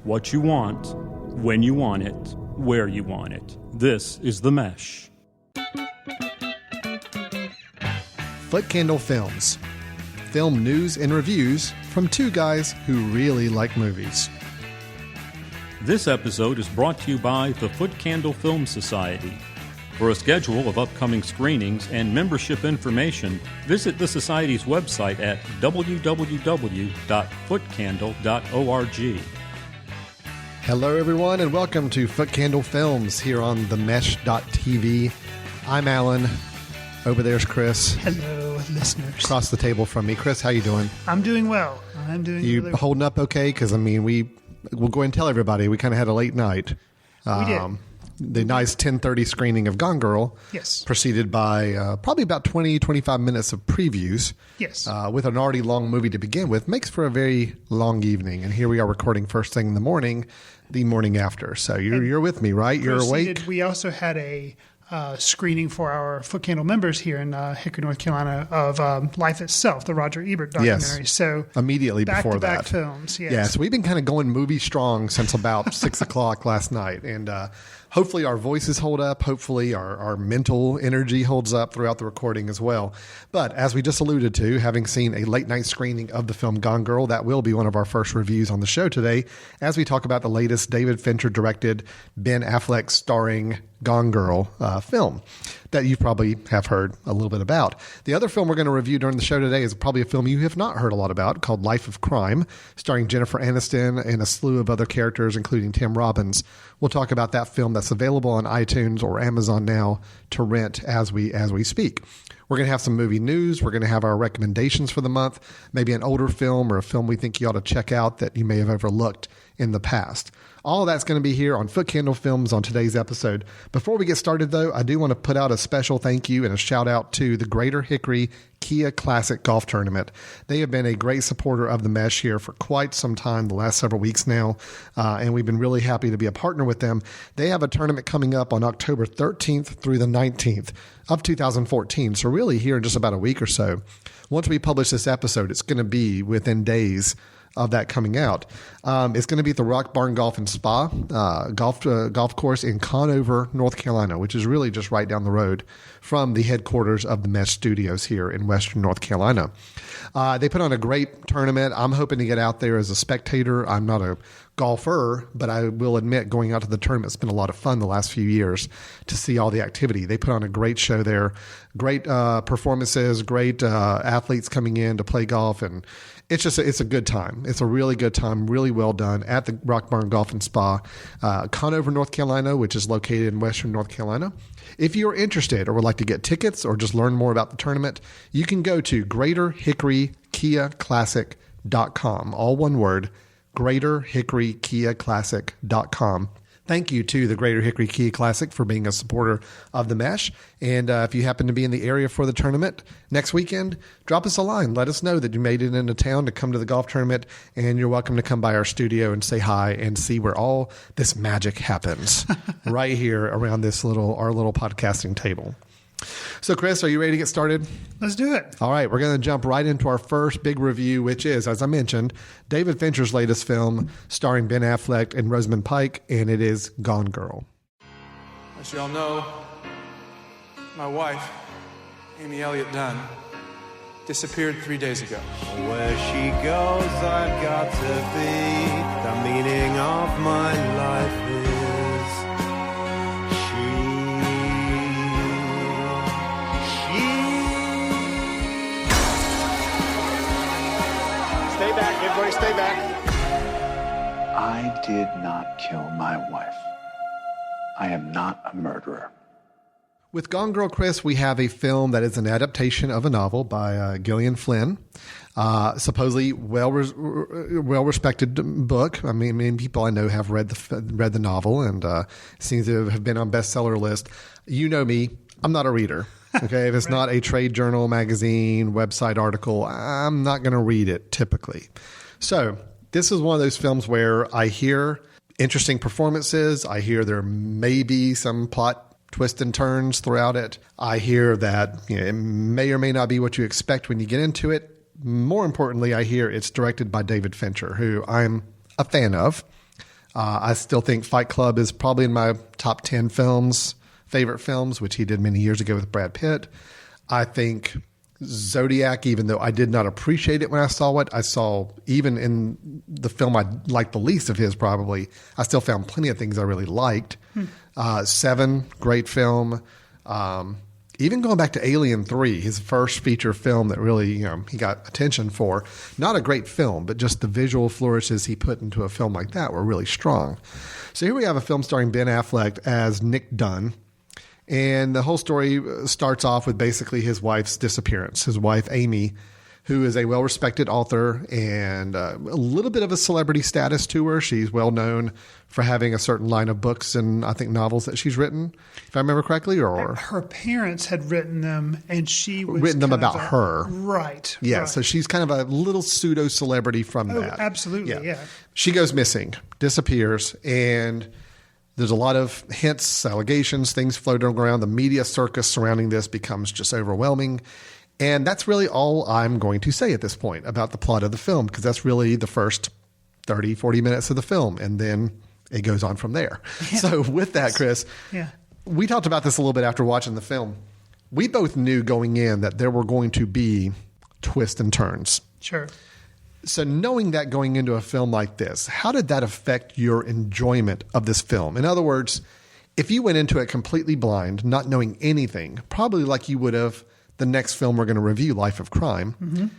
what you want, when you want it, where you want it. This is The Mesh. Footcandle Films. Film news and reviews from two guys who really like movies. This episode is brought to you by the Footcandle Film Society. For a schedule of upcoming screenings and membership information, visit the Society's website at www.footcandle.org. Hello, everyone, and welcome to Footcandle Films here on themesh.tv. I'm Alan. Over there's Chris. Hello, listeners. Across the table from me. Chris, how you doing? I'm doing well. I'm doing You really well. holding up okay? Because, we'll go ahead and tell everybody we kind of had a late night. We did. The nice 10:30 screening of Gone Girl. Yes. Preceded by probably about 20, 25 minutes of previews. Yes. With an already long movie to begin with. Makes for a very long evening. And here we are recording first thing in the morning after. So you're with me, right? You're awake? We also had a screening for our Footcandle members here in Hickory, North Carolina of Life Itself, the Roger Ebert documentary. Yes. So immediately before that. Back-to-back films, yes. Yeah, so we've been kind of going movie strong since about 6 o'clock last night. And hopefully our voices hold up. Hopefully our mental energy holds up throughout the recording as well. But as we just alluded to, having seen a late night screening of the film Gone Girl, that will be one of our first reviews on the show today as we talk about the latest David Fincher directed, Ben Affleck starring Gone Girl film that you probably have heard a little bit about. The other film we're going to review during the show today is probably a film you have not heard a lot about called Life of Crime, starring Jennifer Anniston and a slew of other characters, including Tim Robbins. We'll talk about that film that's available on iTunes or Amazon now to rent as we speak. We're going to have some movie news. We're going to have our recommendations for the month, maybe an older film or a film we think you ought to check out that you may have overlooked in the past. All of that's going to be here on Footcandle Films on today's episode. Before we get started, though, I do want to put out a special thank you and a shout out to the Greater Hickory Kia Classic Golf Tournament. They have been a great supporter of the Mesh here for quite some time, the last several weeks now, and we've been really happy to be a partner with them. They have a tournament coming up on October 13th through the 19th of 2014, so really here in just about a week or so. Once we publish this episode, it's going to be within days of that coming out. It's going to be at the Rock Barn Golf and Spa golf course in Conover, North Carolina, which is really just right down the road from the headquarters of the Mesh Studios here in Western North Carolina. They put on a great tournament. I'm hoping to get out there as a spectator. I'm not a golfer, but I will admit going out to the tournament has been a lot of fun the last few years to see all the activity. They put on a great show there, great performances, great athletes coming in to play golf, and it's a good time. It's a really good time, really well done at the Rock Barn Golf and Spa, Conover, North Carolina, which is located in Western North Carolina. If you're interested or would like to get tickets or just learn more about the tournament, you can go to GreaterHickoryKiaClassic.com, all one word, GreaterHickoryKiaClassic.com. Thank you to the Greater Hickory Kia Classic for being a supporter of the Mesh. And if you happen to be in the area for the tournament next weekend, drop us a line. Let us know that you made it into town to come to the golf tournament, and you're welcome to come by our studio and say hi and see where all this magic happens right here around our little podcasting table. So, Chris, are you ready to get started? Let's do it. All right, we're going to jump right into our first big review, which is, as I mentioned, David Fincher's latest film starring Ben Affleck and Rosamund Pike, and it is Gone Girl. As you all know, my wife, Amy Elliott Dunn, disappeared 3 days ago. Where she goes, I've got to be. The meaning of my life is Stay back, everybody, stay back. I did not kill my wife. I am not a murderer. With Gone Girl, Chris, we have a film that is an adaptation of a novel by Gillian Flynn. Supposedly well-respected book. I mean, many people I know have read the novel, and seems to have been on bestseller list. You know me, I'm not a reader. Okay, if it's not a trade journal, magazine, website article, I'm not going to read it typically. So this is one of those films where I hear interesting performances. I hear there may be some plot twists and turns throughout it. I hear that it may or may not be what you expect when you get into it. More importantly, I hear it's directed by David Fincher, who I'm a fan of. I still think Fight Club is probably in my top 10 favorite films, which he did many years ago with Brad Pitt. I think Zodiac, even though I did not appreciate it when I saw it, I saw even in the film I liked the least of his probably, I still found plenty of things I really liked. Seven, great film. Even going back to Alien 3, his first feature film that really, he got attention for. Not a great film, but just the visual flourishes he put into a film like that were really strong. So here we have a film starring Ben Affleck as Nick Dunn. And the whole story starts off with basically his wife's disappearance. His wife, Amy, who is a well-respected author and a little bit of a celebrity status to her. She's well known for having a certain line of books and I think novels that she's written, if I remember correctly. Or her parents had written them, and she was written them about her. Right. Yeah. Right. So she's kind of a little pseudo celebrity from that. Absolutely. Yeah. She goes missing, disappears, and there's a lot of hints, allegations, things floating around. The media circus surrounding this becomes just overwhelming. And that's really all I'm going to say at this point about the plot of the film, because that's really the first 30, 40 minutes of the film. And then it goes on from there. Yeah. So with that, Chris, we talked about this a little bit after watching the film. We both knew going in that there were going to be twists and turns. Sure. So knowing that going into a film like this, how did that affect your enjoyment of this film? In other words, if you went into it completely blind, not knowing anything, probably like you would have the next film we're going to review, Life of Crime,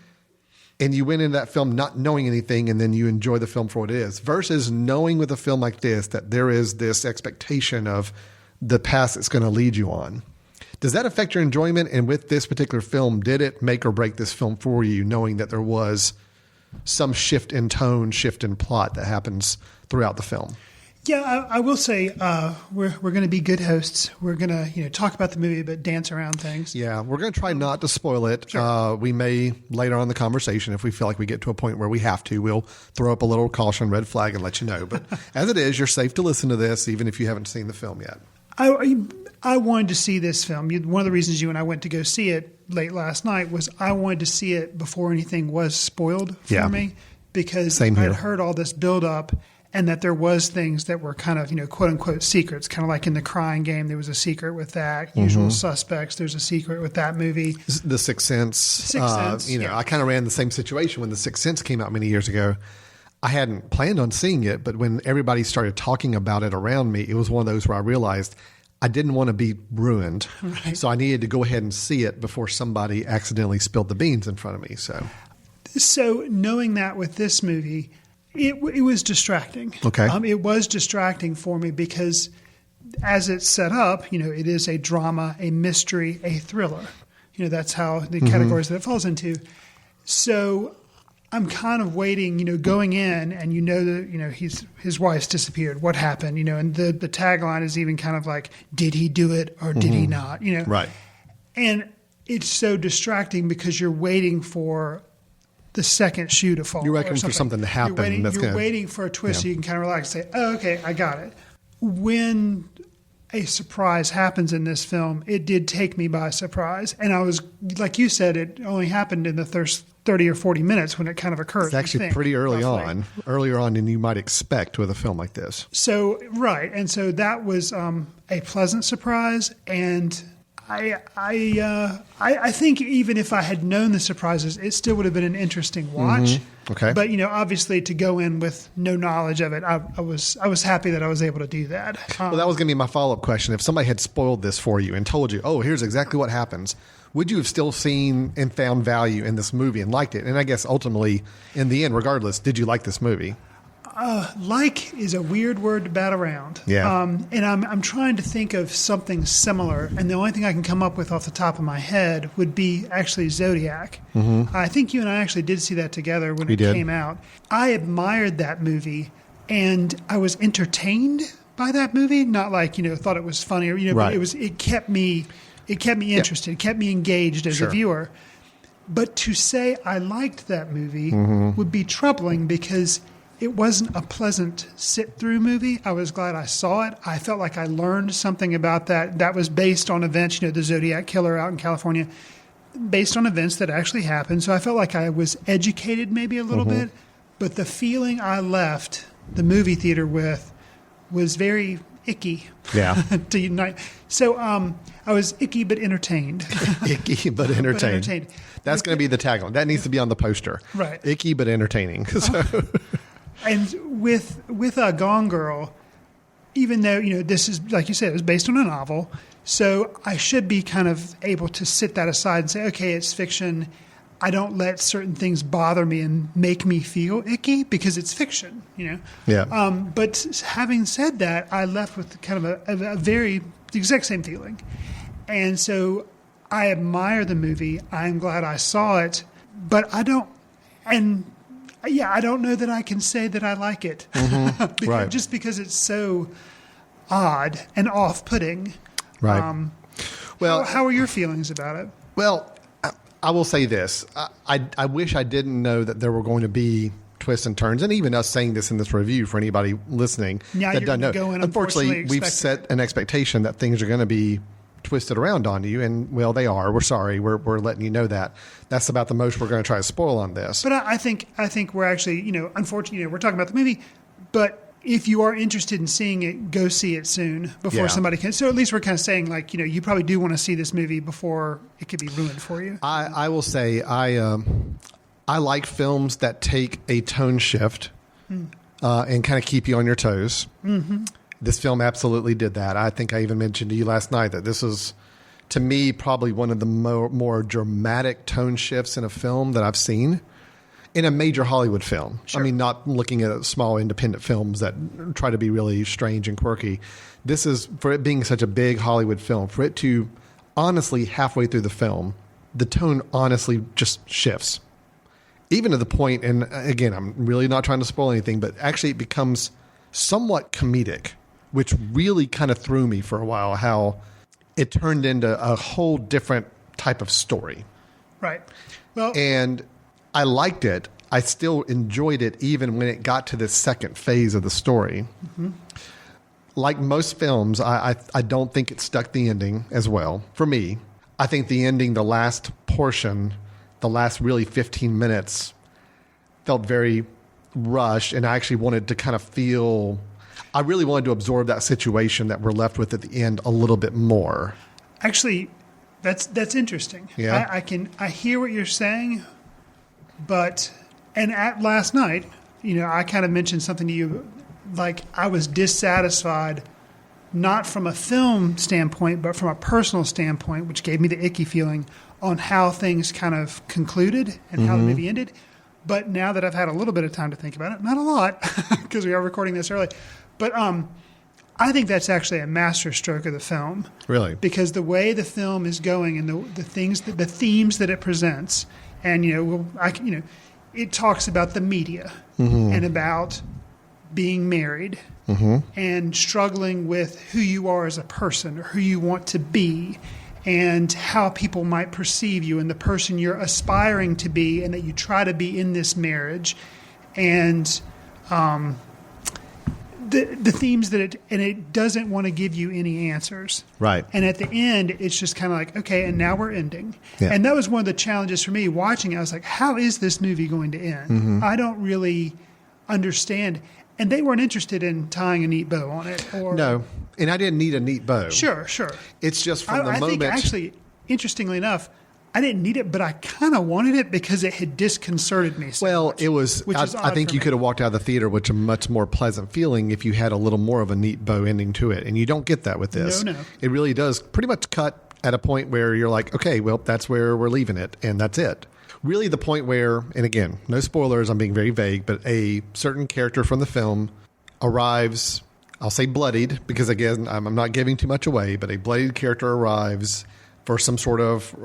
and you went into that film not knowing anything and then you enjoy the film for what it is, versus knowing with a film like this that there is this expectation of the path it's going to lead you on. Does that affect your enjoyment? And with this particular film, did it make or break this film for you, knowing that there was some shift in tone, shift in plot that happens throughout the film? Yeah, I will say we're going to be good hosts. We're going to talk about the movie, but dance around things. Yeah, we're going to try not to spoil it. Sure. We may later on in the conversation, if we feel like we get to a point where we have to, we'll throw up a little caution red flag and let you know. But as it is, you're safe to listen to this, even if you haven't seen the film yet. I wanted to see this film. One of the reasons you and I went to go see it late last night was I wanted to see it before anything was spoiled for me, because I'd heard all this build up and that there was things that were kind of, quote unquote secrets, kind of like in The Crying Game, there was a secret with that. Usual Suspects, there's a secret with that movie. The Sixth Sense. I kind of ran the same situation when The Sixth Sense came out many years ago. I hadn't planned on seeing it, but when everybody started talking about it around me, it was one of those where I realized I didn't want to be ruined. Right. So I needed to go ahead and see it before somebody accidentally spilled the beans in front of me. So knowing that with this movie, it was distracting. Okay. It was distracting for me because as it's set up, it is a drama, a mystery, a thriller. That's how the categories that it falls into. So I'm kind of waiting, going in, and that his wife's disappeared. What happened? And the tagline is even kind of like, did he do it or did he not? Right. And it's so distracting because you're waiting for the second shoe to fall. You're waiting for something to happen. You're waiting for a twist so you can kind of relax and say, oh, okay, I got it. When a surprise happens in this film, it did take me by surprise. And I was, like you said, it only happened in the first 30 or 40 minutes when it kind of occurred. It's actually pretty early on, earlier on than you might expect with a film like this. So, right. And so that was a pleasant surprise. And I think even if I had known the surprises, it still would have been an interesting watch. Okay. But obviously to go in with no knowledge of it, I was happy that I was able to do that. Well, that was going to be my follow-up question. If somebody had spoiled this for you and told you, oh, here's exactly what happens, would you have still seen and found value in this movie and liked it? And I guess ultimately, in the end, regardless, did you like this movie? Like is a weird word to bat around. Yeah. And I'm trying to think of something similar, and the only thing I can come up with off the top of my head would be actually Zodiac. I think you and I actually did see that together when it came out. I admired that movie, and I was entertained by that movie. Not like thought it was funny or right. But it kept me interested. It kept me engaged as a viewer. But to say I liked that movie would be troubling because it wasn't a pleasant sit-through movie. I was glad I saw it. I felt like I learned something about that. That was based on events, the Zodiac killer out in California, based on events that actually happened. So I felt like I was educated maybe a little bit. But the feeling I left the movie theater with was very icky. Yeah. To unite. So I was icky but entertained. Icky but entertained. That's going to be the tagline. That needs to be on the poster. Right. Icky but entertaining. So. And with Gone Girl, even though, this is, like you said, it was based on a novel, so I should be kind of able to sit that aside and say, okay, it's fiction. I don't let certain things bother me and make me feel icky because it's fiction, Yeah. But having said that, I left with kind of a very the exact same feeling. And so I admire the movie. I'm glad I saw it, but I don't know that I can say that I like it. Mm-hmm. Right. Just because it's so odd and off-putting. Right. Well, how are your feelings about it? Well, I will say this. I wish I didn't know that there were going to be twists and turns, and even us saying this in this review for anybody listening that doesn't know. Unfortunately, we've set an expectation that things are going to be twisted around on you, and well, they are. We're sorry. We're letting you know that. That's about the most we're going to try to spoil on this. But I think we're actually, unfortunately, we're talking about the movie, but if you are interested in seeing it, go see it soon before somebody can. So at least we're kind of saying, like, you probably do want to see this movie before it could be ruined for you. I will say I like films that take a tone shift and kind of keep you on your toes. Mm-hmm. This film absolutely did that. I think I even mentioned to you last night that this is, to me, probably one of the more dramatic tone shifts in a film that I've seen. In a major Hollywood film. Sure. I mean, not looking at small independent films that try to be really strange and quirky. This is, for it being such a big Hollywood film, for it to honestly, halfway through the film, the tone honestly just shifts. Even to the point, and again, I'm really not trying to spoil anything, but actually it becomes somewhat comedic, which really kind of threw me for a while, how it turned into a whole different type of story. Right. Well, and I liked it. I still enjoyed it even when it got to this second phase of the story. Mm-hmm. Like most films, I don't think it stuck the ending as well. For me, I think the ending, the last portion, the last really 15 minutes felt very rushed, and I actually wanted to kind of feel... I really wanted to absorb that situation that we're left with at the end a little bit more. Actually, that's interesting. Yeah. I hear what you're saying, but at last night, I kind of mentioned something to you, like I was dissatisfied, not from a film standpoint, but from a personal standpoint, which gave me the icky feeling on how things kind of concluded and how the movie ended. But now that I've had a little bit of time to think about it, not a lot, because we are recording this early, but I think that's actually a masterstroke of the film. Really? Because the way the film is going and the themes that it presents. And, it talks about the media and about being married and struggling with who you are as a person or who you want to be and how people might perceive you and the person you're aspiring to be and that you try to be in this marriage. And the themes that it doesn't want to give you any answers. Right. And at the end, it's just kind of like, okay, and now we're ending. Yeah. And that was one of the challenges for me watching it. I was like, how is this movie going to end? Mm-hmm. I don't really understand. And they weren't interested in tying a neat bow on it. No, and I didn't need a neat bow. Sure. It's just from the moment. I think actually, interestingly enough, I didn't need it, but I kind of wanted it because it had disconcerted me so much. It was. I think you could have walked out of the theater with a much more pleasant feeling if you had a little more of a neat bow ending to it, and you don't get that with this. No. It really does pretty much cut at a point where you're like, okay, well, that's where we're leaving it, and that's it. Really, the point where, and again, no spoilers. I'm being very vague, but a certain character from the film arrives. I'll say bloodied because again, I'm not giving too much away, but a bloodied character arrives for some sort of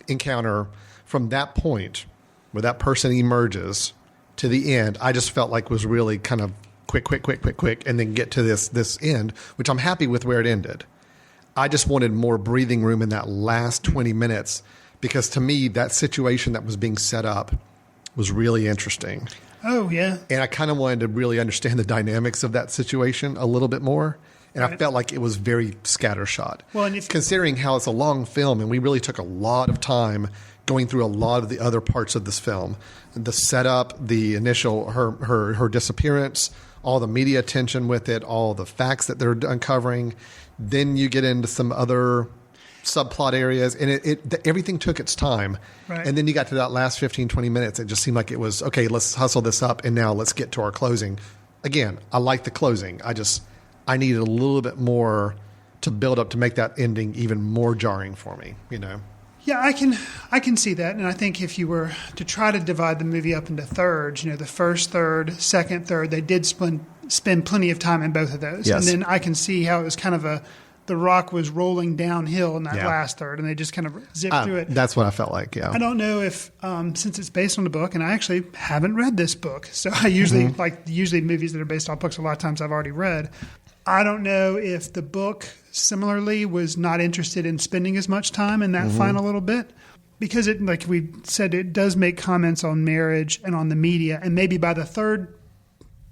encounter. From that point where that person emerges to the end, I just felt like was really kind of quick, and then get to this end, which I'm happy with where it ended. I just wanted more breathing room in that last 20 minutes because to me, that situation that was being set up was really interesting. Oh, yeah. And I kind of wanted to really understand the dynamics of that situation a little bit more. And I felt like it was very scattershot. Well, and considering how it's a long film and we really took a lot of time going through a lot of the other parts of this film. The setup, the initial, her disappearance, all the media attention with it, all the facts that they're uncovering. Then you get into some other subplot areas, and everything took its time. Right. And then you got to that last 15, 20 minutes. It just seemed like it was, okay, let's hustle this up, and now let's get to our closing. Again, I like the closing. I needed a little bit more to build up to make that ending even more jarring for me, you know? Yeah, I can see that. And I think if you were to try to divide the movie up into thirds, you know, the first third, second third, they did spend plenty of time in both of those. Yes. And then I can see how it was kind of the rock was rolling downhill in that last third, and they just kind of zipped through it. That's what I felt like, yeah. I don't know if, since it's based on the book, and I actually haven't read this book, so I usually, usually movies that are based on books, a lot of times I've already read. I don't know if the book similarly was not interested in spending as much time in that final little bit, because it, like we said, it does make comments on marriage and on the media, and maybe by the third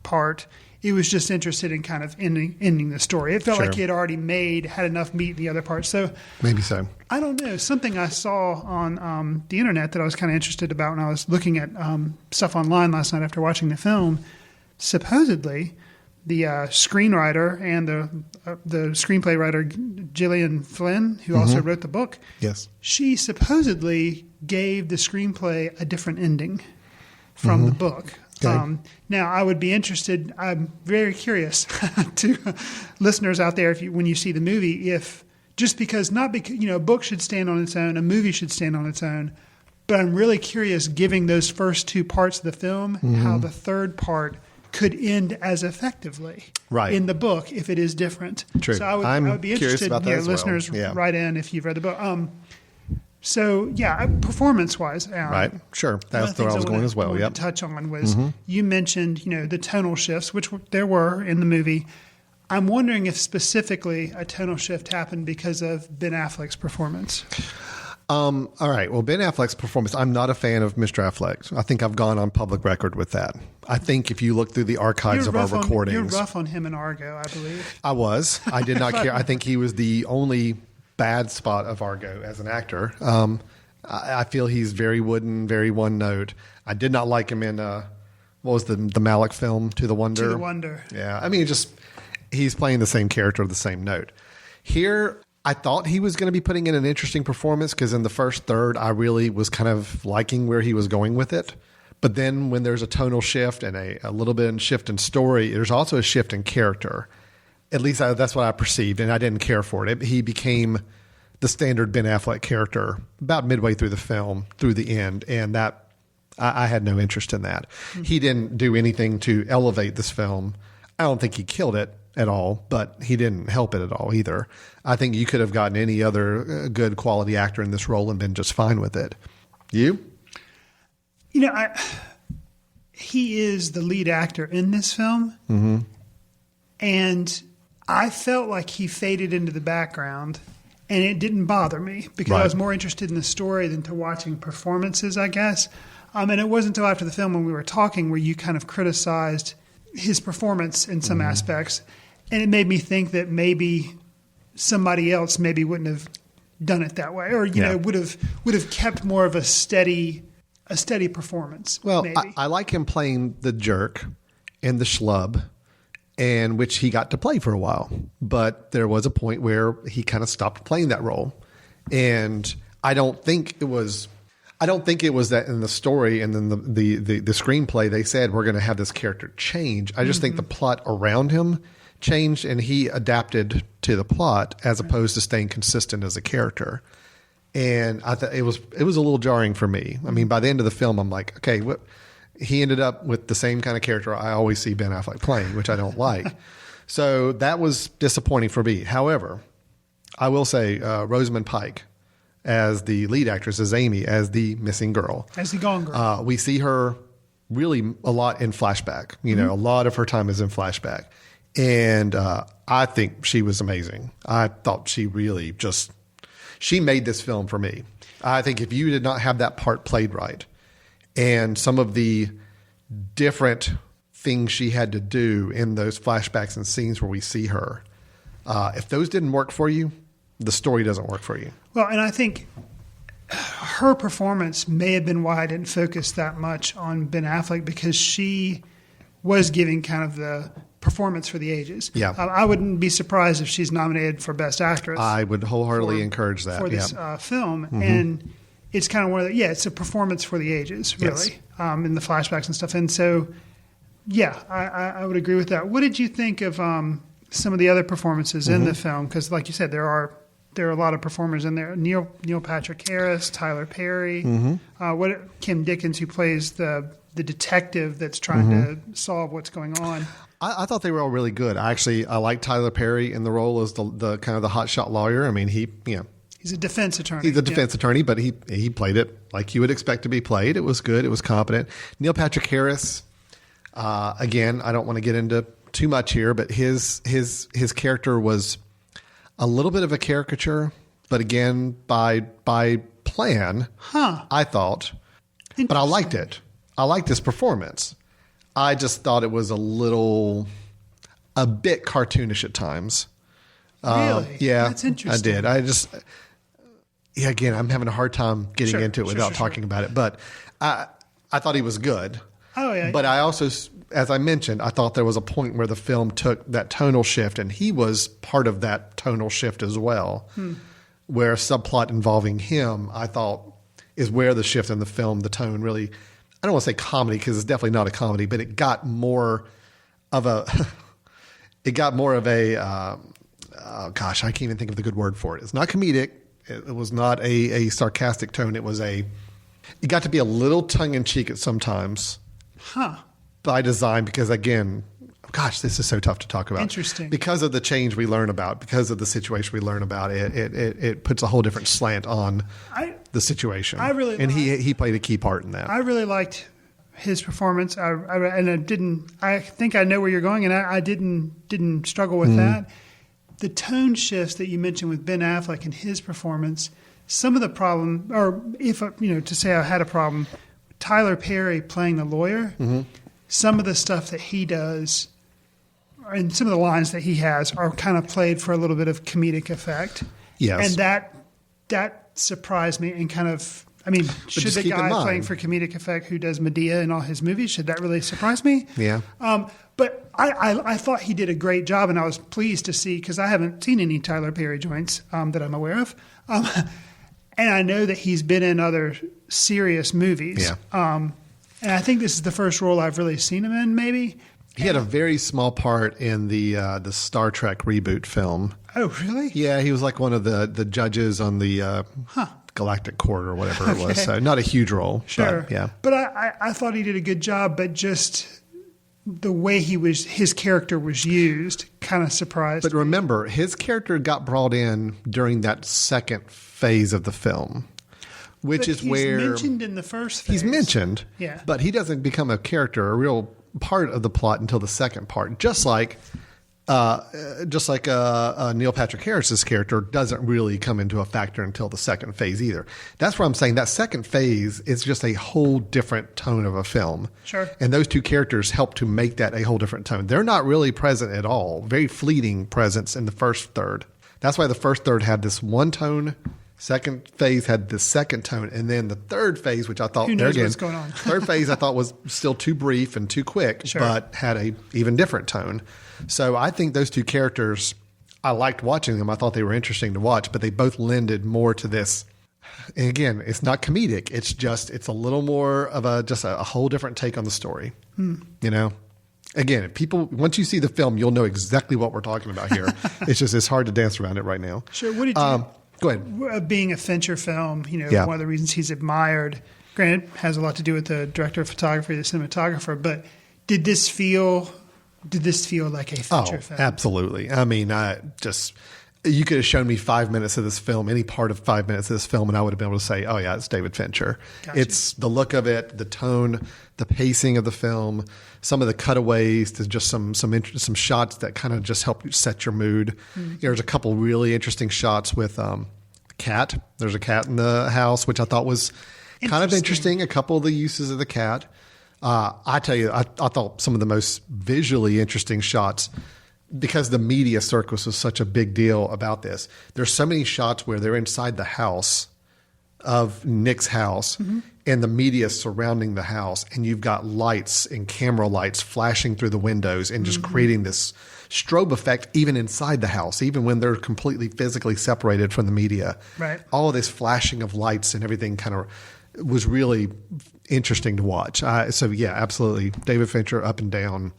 part, it was just interested in kind of ending the story. It felt like he had already had enough meat in the other part. So maybe so. I don't know. Something I saw on the internet that I was kind of interested about when I was looking at stuff online last night after watching the film. Supposedly, the screenwriter and the screenplay writer Gillian Flynn, who also wrote the book, yes, she supposedly gave the screenplay a different ending from the book. Okay. Now, I would be interested. I'm very curious to listeners out there, when you see the movie, if just because a book should stand on its own, a movie should stand on its own. But I'm really curious, giving those first two parts of the film, how the third part could end as effectively in the book if it is different. True. So I would be interested. About that as listeners, well. write in if you've read the book. So yeah, performance-wise, right? Sure, that's where I was going as well. To touch on was you mentioned the tonal shifts, which there were in the movie. I'm wondering if specifically a tonal shift happened because of Ben Affleck's performance. All right. Well, Ben Affleck's performance, I'm not a fan of Mr. Affleck. I think I've gone on public record with that. I think if you look through the archives of our recordings. You're rough on him in Argo, I believe. I was. I did not care. I think he was the only bad spot of Argo as an actor. I feel he's very wooden, very one note. I did not like him in, what was the Malick film, To the Wonder? To the Wonder. Yeah. I mean, he's playing the same character, the same note. Here, I thought he was going to be putting in an interesting performance because in the first third, I really was kind of liking where he was going with it. But then when there's a tonal shift and a little bit of shift in story, there's also a shift in character. At least that's what I perceived, and I didn't care for it. He became the standard Ben Affleck character about midway through the film, through the end, and that I had no interest in that. He didn't do anything to elevate this film. I don't think he killed it at all, but he didn't help it at all either. I think you could have gotten any other good quality actor in this role and been just fine with it. You? He is the lead actor in this film, and I felt like he faded into the background, and it didn't bother me because I was more interested in the story than to watching performances, I guess. And it wasn't until after the film when we were talking where you kind of criticized his performance in some aspects, and it made me think that maybe somebody else maybe wouldn't have done it that way, or would have kept more of a steady performance. Well, maybe. I like him playing the jerk and the schlub, and which he got to play for a while. But there was a point where he kind of stopped playing that role, and I don't think it was that in the story and then the screenplay they said we're going to have this character change. I just think the plot around him changed and he adapted to the plot as opposed to staying consistent as a character. And I thought it was a little jarring for me. I mean, by the end of the film, I'm like, okay, he ended up with the same kind of character I always see Ben Affleck playing, which I don't like. So that was disappointing for me. However, I will say Rosamund Pike as the lead actress, as Amy, as the missing girl. As the gone girl. We see her really a lot in flashback. A lot of her time is in flashback. And I think she was amazing. I thought she really she made this film for me. I think if you did not have that part played right and some of the different things she had to do in those flashbacks and scenes where we see her, if those didn't work for you, the story doesn't work for you. Well, and I think her performance may have been why I didn't focus that much on Ben Affleck, because she was giving kind of the performance for the ages. Yeah. I wouldn't be surprised if she's nominated for Best Actress. I would wholeheartedly encourage that. For this film. And it's kind of one of the, it's a performance for the ages, really, in the flashbacks and stuff. And so, I would agree with that. What did you think of some of the other performances in the film? Because like you said, there are a lot of performers in there. Neil Patrick Harris, Tyler Perry, Kim Dickens, who plays the detective that's trying to solve what's going on. I thought they were all really good. I like Tyler Perry in the role as the kind of the hotshot lawyer. I mean, he's a defense attorney. He's a defense attorney, but he played it like you would expect to be played. It was good. It was competent. Neil Patrick Harris, again, I don't want to get into too much here, but his character was a little bit of a caricature, but again, by plan, I thought. But I liked it. I liked his performance. I just thought it was a bit cartoonish at times. Really? Yeah. That's interesting. I did. Again, I'm having a hard time getting into it without talking about it. But I thought he was good. Oh, yeah. But I also, as I mentioned, I thought there was a point where the film took that tonal shift, and he was part of that tonal shift as well, where a subplot involving him, I thought, is where the shift in the film, the tone really, I don't want to say comedy because it's definitely not a comedy, but it got more of a, I can't even think of the good word for it. It's not comedic. It was not a sarcastic tone. It got to be a little tongue-in-cheek at sometimes. By design, because again, this is so tough to talk about. Interesting. Because of the change we learn about, because of the situation we learn about, it puts a whole different slant on the situation. He played a key part in that. I really liked his performance. I think I know where you're going, and I didn't struggle with that. The tone shifts that you mentioned with Ben Affleck and his performance, some of the problem, or if to say I had a problem, Tyler Perry playing the lawyer, some of the stuff that he does and some of the lines that he has are kind of played for a little bit of comedic effect. Yes. And that surprised me and kind of, should the guy playing for comedic effect who does Medea in all his movies, should that really surprise me? Yeah. But I thought he did a great job, and I was pleased to see, because I haven't seen any Tyler Perry joints that I'm aware of. And I know that he's been in other serious movies. Yeah. And I think this is the first role I've really seen him in, maybe. He had a very small part in the Star Trek reboot film. Oh, really? Yeah, he was like one of the judges on the Galactic Court or whatever it was. So not a huge role. Sure. But, yeah. But I thought he did a good job, but just the way his character was used kind of surprised me. But remember, his character got brought in during that second phase of the film, which is where he's mentioned in the first phase. He's mentioned, yeah, but he doesn't become a character, a real part of the plot until the second part. Just like Neil Patrick Harris's character doesn't really come into a factor until the second phase either. That's where I'm saying that second phase is just a whole different tone of a film. Sure. And those two characters help to make that a whole different tone. They're not really present at all. Very fleeting presence in the first third. That's why the first third had this one tone. Second phase had the second tone, and then the third phase, which I thought, who knows what's going on? Third phase I thought was still too brief and too quick, sure, but had a even different tone. So I think those two characters, I liked watching them. I thought they were interesting to watch, but they both lended more to this. And again, it's not comedic. It's a little more of a whole different take on the story. You know. Again, once you see the film, you'll know exactly what we're talking about here. It's hard to dance around it right now. Sure. What did you? Go ahead. Being a Fincher film, Yeah. one of the reasons he's admired, granted, has a lot to do with the director of photography, the cinematographer, but did this feel like a Fincher film? Absolutely. I mean, you could have shown me 5 minutes of this film, any part of 5 minutes of this film, and I would have been able to say, oh yeah, it's David Fincher. Gotcha. It's the look of it, the tone, the pacing of the film, some of the cutaways to just some shots that kind of just help you set your mood. Mm-hmm. There's a couple really interesting shots with cat. There's a cat in the house, which I thought was kind of interesting. A couple of the uses of the cat. I tell you, I thought some of the most visually interesting shots, because the media circus was such a big deal about this. There's so many shots where they're inside the house of Nick's house and the media surrounding the house, and you've got lights and camera lights flashing through the windows and just creating this strobe effect even inside the house, even when they're completely physically separated from the media. Right. All of this flashing of lights and everything kind of was really interesting to watch. So yeah, absolutely. David Fincher, up and down.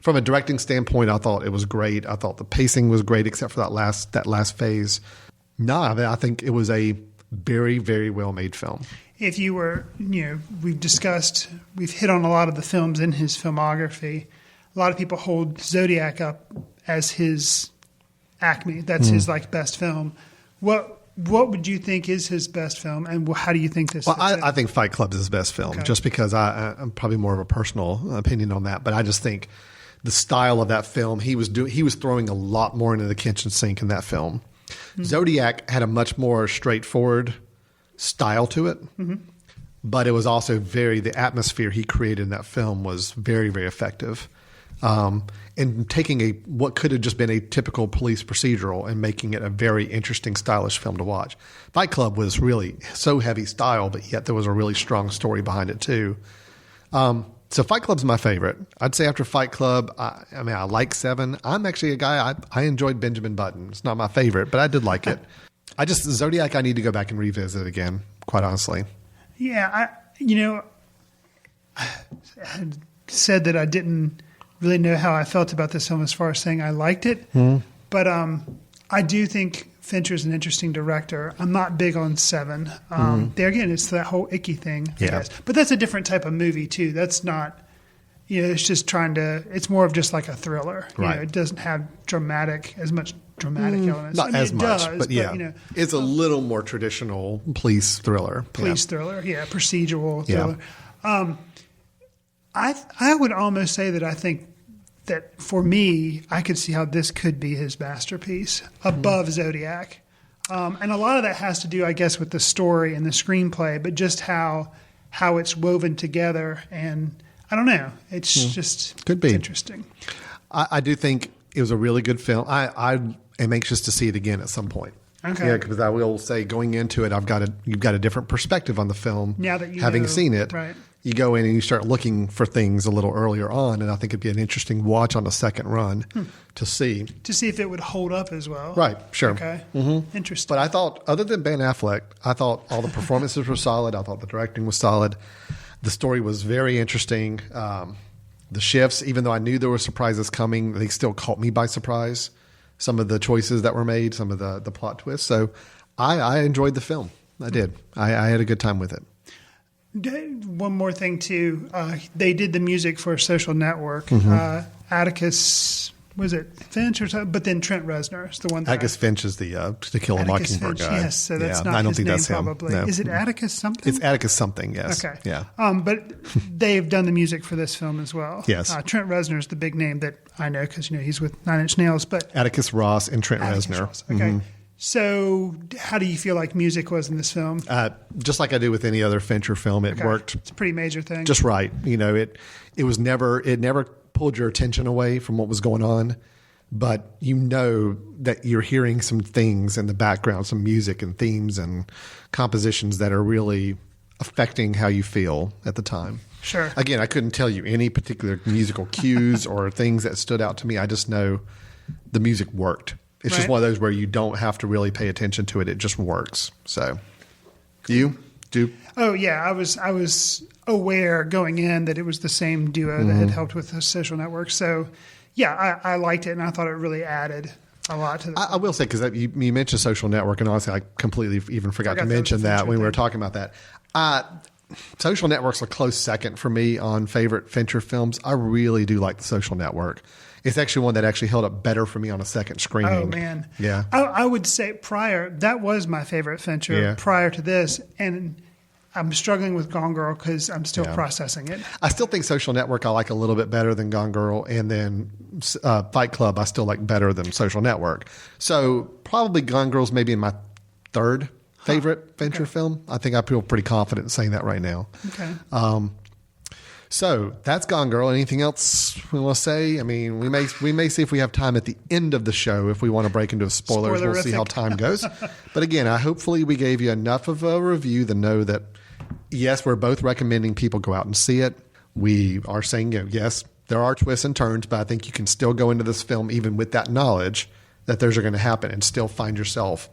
From a directing standpoint, I thought it was great. I thought the pacing was great, except for that last phase. No, I think it was a very, very well made film. If you were, we've hit on a lot of the films in his filmography. A lot of people hold Zodiac up as his acme. That's his best film. What would you think is his best film, and how do you think this? Well, I think Fight Club is his best film, just because I'm probably more of a personal opinion on that. But I just think the style of that film, he was throwing a lot more into the kitchen sink in that film. Zodiac had a much more straightforward style to it, but it was also the atmosphere he created in that film was very, very effective. And taking what could have just been a typical police procedural and making it a very interesting, stylish film to watch. Fight Club was really so heavy style, but yet there was a really strong story behind it too. So Fight Club's my favorite. I'd say after Fight Club, I like Seven. I'm actually a guy, I enjoyed Benjamin Button. It's not my favorite, but I did like it. Zodiac, I need to go back and revisit again, quite honestly. Yeah, I had said that I didn't really know how I felt about this film as far as saying I liked it. But I do think Fincher's an interesting director. I'm not big on Seven. There again, it's that whole icky thing. Yeah. But that's a different type of movie too. That's not, it's just it's more of just like a thriller. Right. It doesn't have as much dramatic elements. Not as much, does, but yeah. It's a little more traditional police thriller. Thriller, procedural thriller. Yeah. I would almost say that I think that for me, I could see how this could be his masterpiece above Zodiac. And a lot of that has to do, I guess, with the story and the screenplay, but just how it's woven together. And I don't know. It's just could be interesting. I do think it was a really good film. I am anxious to see it again at some point. Okay. Yeah, because I will say going into it, you've got a different perspective on the film. Now that you having know, seen it, right. You go in and you start looking for things a little earlier on, and I think it'd be an interesting watch on the second run to see. To see if it would hold up as well. Right, sure. Okay, interesting. But I thought, other than Ben Affleck, I thought all the performances were solid. I thought the directing was solid. The story was very interesting. The shifts, even though I knew there were surprises coming, they still caught me by surprise. Some of the choices that were made, some of the plot twists. So I enjoyed the film. I did. I had a good time with it. One more thing, too. They did the music for Social Network. Atticus, was it Finch or something? But then Trent Reznor is the one. Atticus Finch is the To Kill a Mockingbird guy. Yes, so that's not I don't his think name that's him. probably. No. Is it Atticus something? It's Atticus something, yes. Okay. Yeah. But they've done the music for this film as well. Yes. Trent Reznor is the big name that I know because he's with Nine Inch Nails. But Atticus Ross and Trent Reznor. Ross. Okay. So how do you feel like music was in this film? Just like I do with any other Fincher film, it worked. It's a pretty major thing. Just right. It never pulled your attention away from what was going on, but that you're hearing some things in the background, some music and themes and compositions that are really affecting how you feel at the time. Sure. Again, I couldn't tell you any particular musical cues or things that stood out to me. I just know the music worked. It's just one of those where you don't have to really pay attention to it. It just works. So, you do? Oh yeah, I was aware going in that it was the same duo that had helped with the Social Network. So, yeah, I liked it, and I thought it really added a lot to the I will say, because you mentioned Social Network, and honestly, I completely even forgot to mention that when we were talking about that. Social Network's a close second for me on favorite Fincher films. I really do like the Social Network. It's actually one that actually held up better for me on a second screening. Oh, man. Yeah. I would say that was my favorite Fincher prior to this. And I'm struggling with Gone Girl because I'm still processing it. I still think Social Network I like a little bit better than Gone Girl. And then Fight Club I still like better than Social Network. So probably Gone Girl's maybe in my third favorite Fincher film. I think I feel pretty confident in saying that right now. Okay. So that's Gone Girl. Anything else we want to say? I mean, we may see if we have time at the end of the show. If we want to break into spoilers, we'll see how time goes. But again, hopefully we gave you enough of a review to know that, yes, we're both recommending people go out and see it. We are saying, yes, there are twists and turns, but I think you can still go into this film even with that knowledge that those are going to happen and still find yourself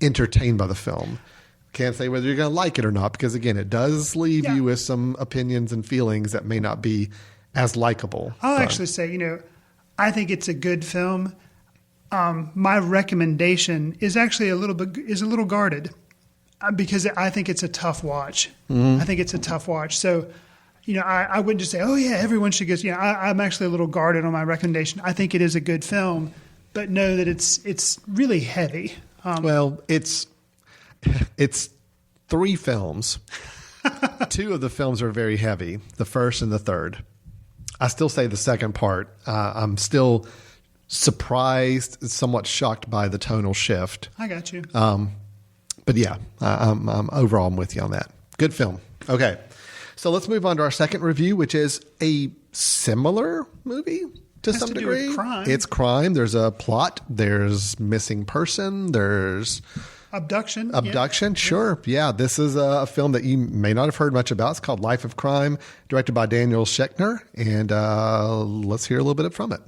entertained by the film. Can't say whether you're going to like it or not, because again, it does leave you with some opinions and feelings that may not be as likable. I'll actually say, I think it's a good film. My recommendation is actually a little guarded because I think it's a tough watch. Mm-hmm. I think it's a tough watch. So, I wouldn't just say, oh yeah, everyone should go. I'm actually a little guarded on my recommendation. I think it is a good film, but know that it's really heavy. Well, it's 3 films. 2 of the films are very heavy, the first and the third. I still say the second part. I'm still surprised, somewhat shocked by the tonal shift. I got you. But yeah, I'm overall I'm with you on that. Good film. Okay, so let's move on to our second review, which is a similar movie to some degree. With crime. It's crime. There's a plot. There's missing person. There's abduction. Sure. Yeah, this is a film that you may not have heard much about. It's called Life of Crime, directed by Daniel Schechner, and let's hear a little bit from it.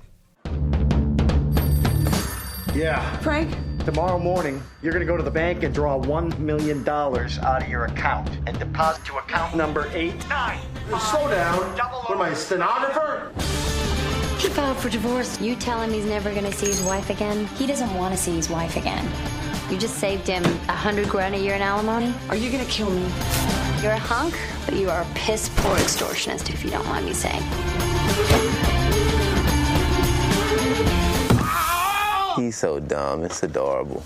Yeah. Frank? Tomorrow morning, you're going to go to the bank and draw $1 million out of your account and deposit to account number 89. Slow down. What am I, a stenographer? He filed for divorce. You tell him he's never going to see his wife again. He doesn't want to see his wife again. You just saved him $100,000 a year in alimony. Are you going to kill me? You're a hunk, but you are a piss poor extortionist, if you don't mind me saying. He's so dumb. It's adorable.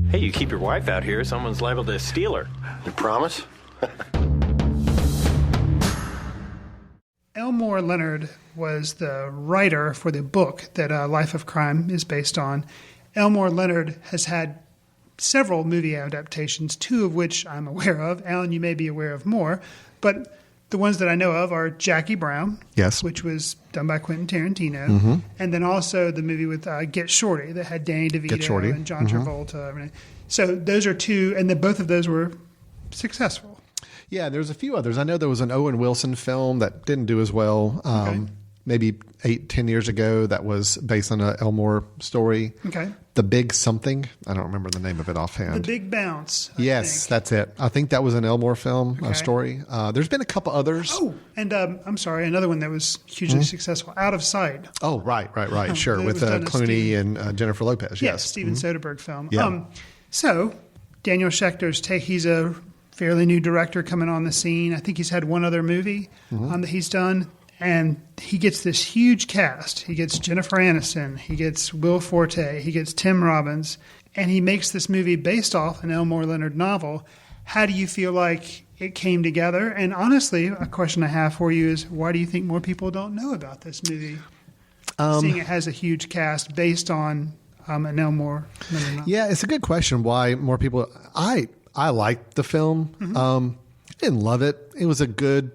Hey, you keep your wife out here, someone's liable to steal her. You promise? Elmore Leonard was the writer for the book that Life of Crime is based on. Elmore Leonard has had several movie adaptations, 2 of which I'm aware of. Alan, you may be aware of more, but the ones that I know of are Jackie Brown, yes, which was done by Quentin Tarantino, and then also the movie with Get Shorty that had Danny DeVito and John Travolta. Everything. So those are 2, and then both of those were successful. Yeah, there's a few others. I know there was an Owen Wilson film that didn't do as well. Maybe 8-10 years ago, that was based on an Elmore story. Okay. The Big Something. I don't remember the name of it offhand. The Big Bounce. Yes, that's it. I think that was an Elmore film, a story. There's been a couple others. Oh, and I'm sorry, another one that was hugely successful, Out of Sight. Oh, right. Sure, with Clooney and Jennifer Lopez. Yes, Steven Soderbergh film. Yeah. So Daniel Schechter's he's a fairly new director coming on the scene. I think he's had one other movie that he's done. And he gets this huge cast. He gets Jennifer Aniston. He gets Will Forte. He gets Tim Robbins. And he makes this movie based off an Elmore Leonard novel. How do you feel like it came together? And honestly, a question I have for you is, why do you think more people don't know about this movie? Seeing it has a huge cast based on an Elmore Leonard novel. Yeah, it's a good question. Why more people... I liked the film. I didn't love it. It was a good,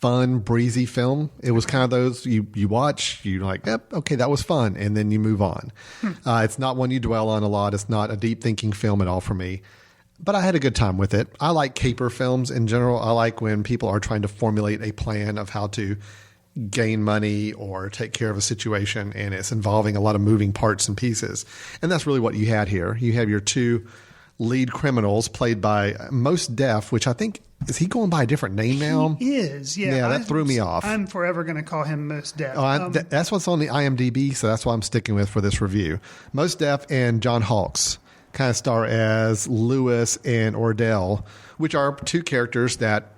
fun, breezy film. It was kind of those you watch, you're like, yep, okay, that was fun, and then you move on. It's not one you dwell on a lot. It's not a deep thinking film at all for me. But I had a good time with it. I like caper films in general. I like when people are trying to formulate a plan of how to gain money or take care of a situation, and it's involving a lot of moving parts and pieces. And that's really what you had here. You have your 2 lead criminals played by Most Def, which I think, is he going by a different name now? He is, yeah. Yeah, that threw me off. I'm forever going to call him Most Def. That's what's on the IMDb, so that's what I'm sticking with for this review. Most Def and John Hawkes kind of star as Lewis and Ordell, which are 2 characters that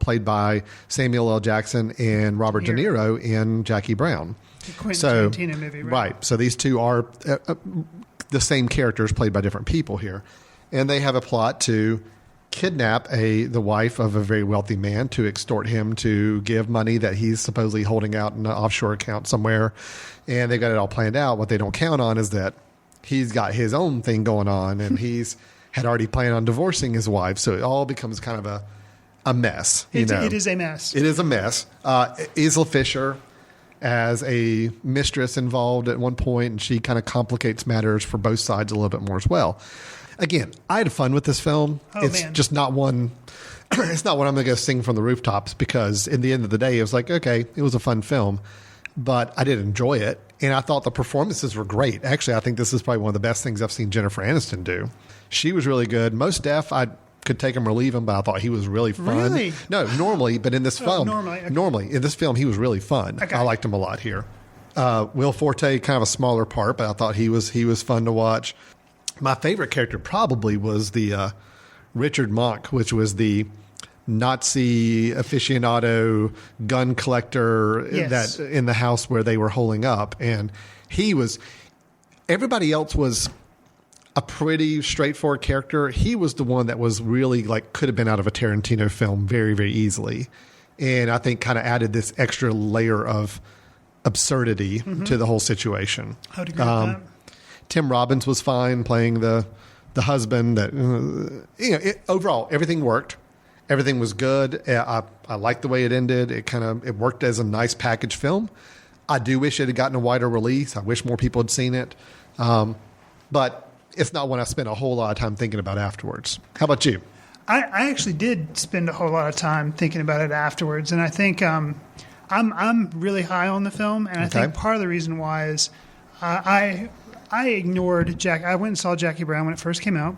played by Samuel L. Jackson and Robert De Niro in Jackie Brown. The Quentin Tarantino movie, right? So these 2 are the same characters played by different people here. And they have a plot to kidnap the wife of a very wealthy man to extort him to give money that he's supposedly holding out in an offshore account somewhere. And they got it all planned out. What they don't count on is that he's got his own thing going on, and he's had already planned on divorcing his wife. So it all becomes kind of a mess. It is a mess. It is a mess. Isla Fisher as a mistress involved at one point, and she kind of complicates matters for both sides a little bit more as well. Again, I had fun with this film. It's just not one. It's not one I'm going to go sing from the rooftops, because in the end of the day, it was like, okay, it was a fun film, but I did enjoy it. And I thought the performances were great. Actually, I think this is probably one of the best things I've seen Jennifer Aniston do. She was really good. Mos Def, I could take him or leave him, but I thought he was really fun. Really? No, normally, but in this film, okay. normally in this film, he was really fun. Okay. I liked him a lot here. Will Forte, kind of a smaller part, but I thought he was fun to watch. My favorite character probably was the Richard Monk, which was the Nazi aficionado gun collector that in the house where they were holding up. And everybody else was a pretty straightforward character. He was the one that was really could have been out of a Tarantino film very, very easily. And I think kind of added this extra layer of absurdity to the whole situation. I would agree with that. Tim Robbins was fine playing the husband. That overall, everything worked. Everything was good. I liked the way it ended. It worked as a nice package film. I do wish it had gotten a wider release. I wish more people had seen it. But it's not one I spent a whole lot of time thinking about afterwards. How about you? I actually did spend a whole lot of time thinking about it afterwards, and I think I'm really high on the film, and I think part of the reason why is I ignored Jack. I went and saw Jackie Brown when it first came out,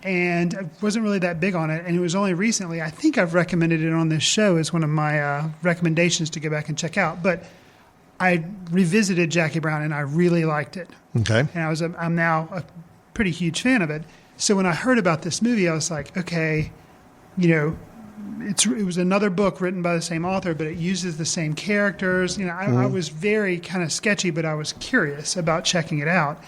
and I wasn't really that big on it. And it was only recently, I think I've recommended it on this show as one of my recommendations to go back and check out. But I revisited Jackie Brown, and I really liked it. Okay. And I'm now a pretty huge fan of it. So when I heard about this movie, I was like, okay, it was another book written by the same author, but it uses the same characters. I was very kind of sketchy, but I was curious about checking it out.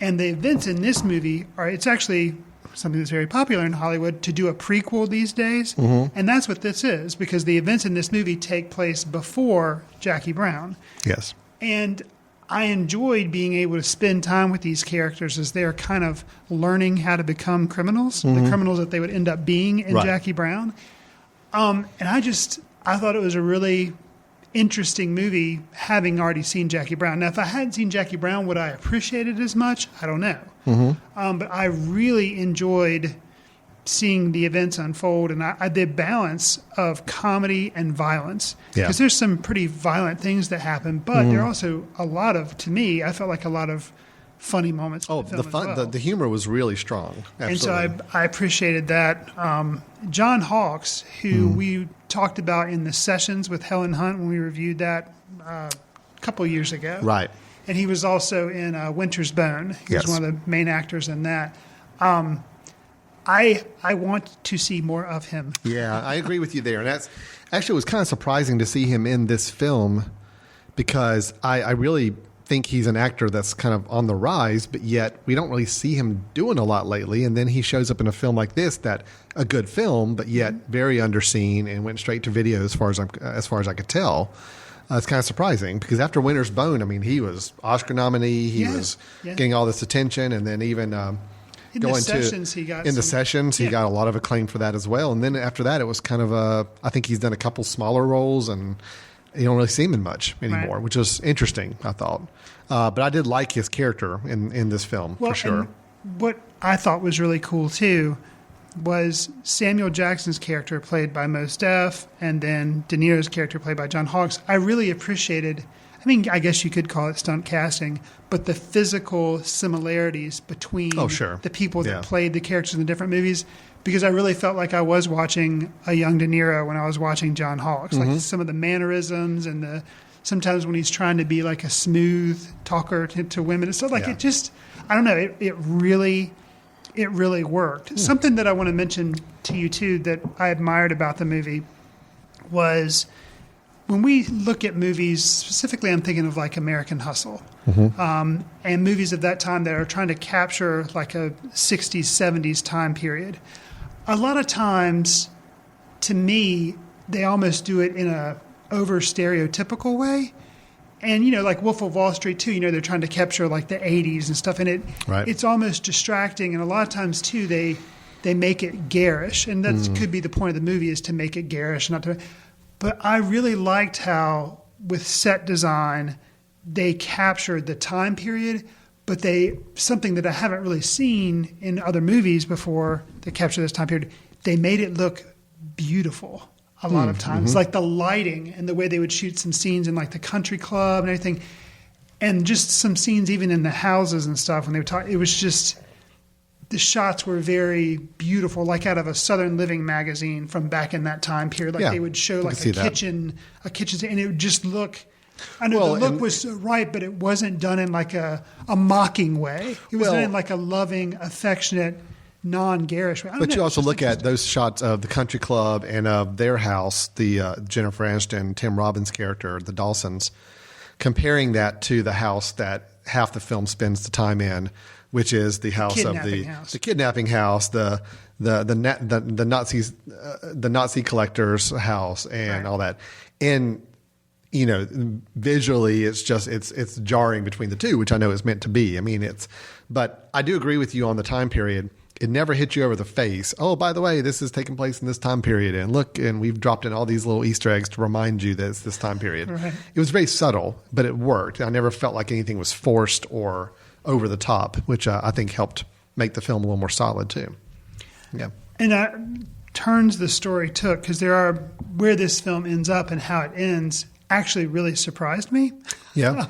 And the events in this movie it's actually something that's very popular in Hollywood to do a prequel these days. And that's what this is, because the events in this movie take place before Jackie Brown. Yes. And I enjoyed being able to spend time with these characters as they're kind of learning how to become criminals, the criminals that they would end up being in Jackie Brown. And I thought it was a really interesting movie, having already seen Jackie Brown. Now, if I hadn't seen Jackie Brown, would I appreciate it as much? I don't know. But I really enjoyed seeing the events unfold, and the balance of comedy and violence. Because there's some pretty violent things that happen, but there are also a lot of, to me, I felt like a lot of funny moments. The fun, the humor was really strong. Absolutely. And so I appreciated that. John Hawkes, who we talked about in the sessions with Helen Hunt when we reviewed that a couple of years ago. Right. And he was also in Winter's Bone. He was one of the main actors in that. I want to see more of him. Yeah, I agree with you there. And that's actually, it was kind of surprising to see him in this film, because I really think he's an actor that's kind of on the rise, but yet we don't really see him doing a lot lately. And then he shows up in a film like this, a good film, but yet very underseen, and went straight to video as far as I could tell. It's kind of surprising, because after Winter's Bone, I mean, he was Oscar nominee. He was getting all this attention, and then even in the sessions, he got a lot of acclaim for that as well. And then after that, it was kind of I think he's done a couple smaller roles, and you don't really see him in much anymore, which was interesting, I thought. But I did like his character in this film, for sure. What I thought was really cool, too, was Samuel Jackson's character played by Mos Def, and then De Niro's character played by John Hawkes. I really appreciated, I guess you could call it stunt casting, but the physical similarities between the people that played the characters in the different movies, because I really felt like I was watching a young De Niro when I was watching John Hawkes. Like some of the mannerisms and sometimes when he's trying to be like a smooth talker to women. So it just, I don't know, it really worked. Something that I want to mention to you too that I admired about the movie was, when we look at movies, specifically I'm thinking of like American Hustle, and movies of that time that are trying to capture like a 60s, 70s time period. A lot of times, to me, they almost do it in a over stereotypical way. And, like Wolf of Wall Street too, they're trying to capture like the 80s and stuff, and it's almost distracting. And a lot of times too, they they make it garish, and that could be the point of the movie, is to make it garish, not to. But I really liked how, with set design, they captured the time period, but something that I haven't really seen in other movies before that captured this time period, they made it look beautiful a lot of times. Like the lighting and the way they would shoot some scenes in like the country club and everything, and just some scenes even in the houses and stuff when they would talk. It was just, the shots were very beautiful, like out of a Southern Living magazine from back in that time period. Like they would show like a kitchen, and it would just look. I know the look was right, but it wasn't done in like a mocking way. It was done in like a loving, affectionate, non-garish way. But you also look at those shots of the country club and of their house, the Jennifer Aniston, Tim Robbins character, the Dawsons, comparing that to the house that half the film spends the time in, which is the house of the kidnapping house, the Nazis, the Nazi collector's house, and all that. And visually, it's jarring between the two, which I know is meant to be. I mean, but I do agree with you on the time period. It never hits you over the face. Oh, by the way, this is taking place in this time period, and look, and we've dropped in all these little Easter eggs to remind you that it's this time period. Right. It was very subtle, but it worked. I never felt like anything was forced or over the top, which I think helped make the film a little more solid too. Yeah, and that turns the story took, because where this film ends up and how it ends actually really surprised me. Yeah.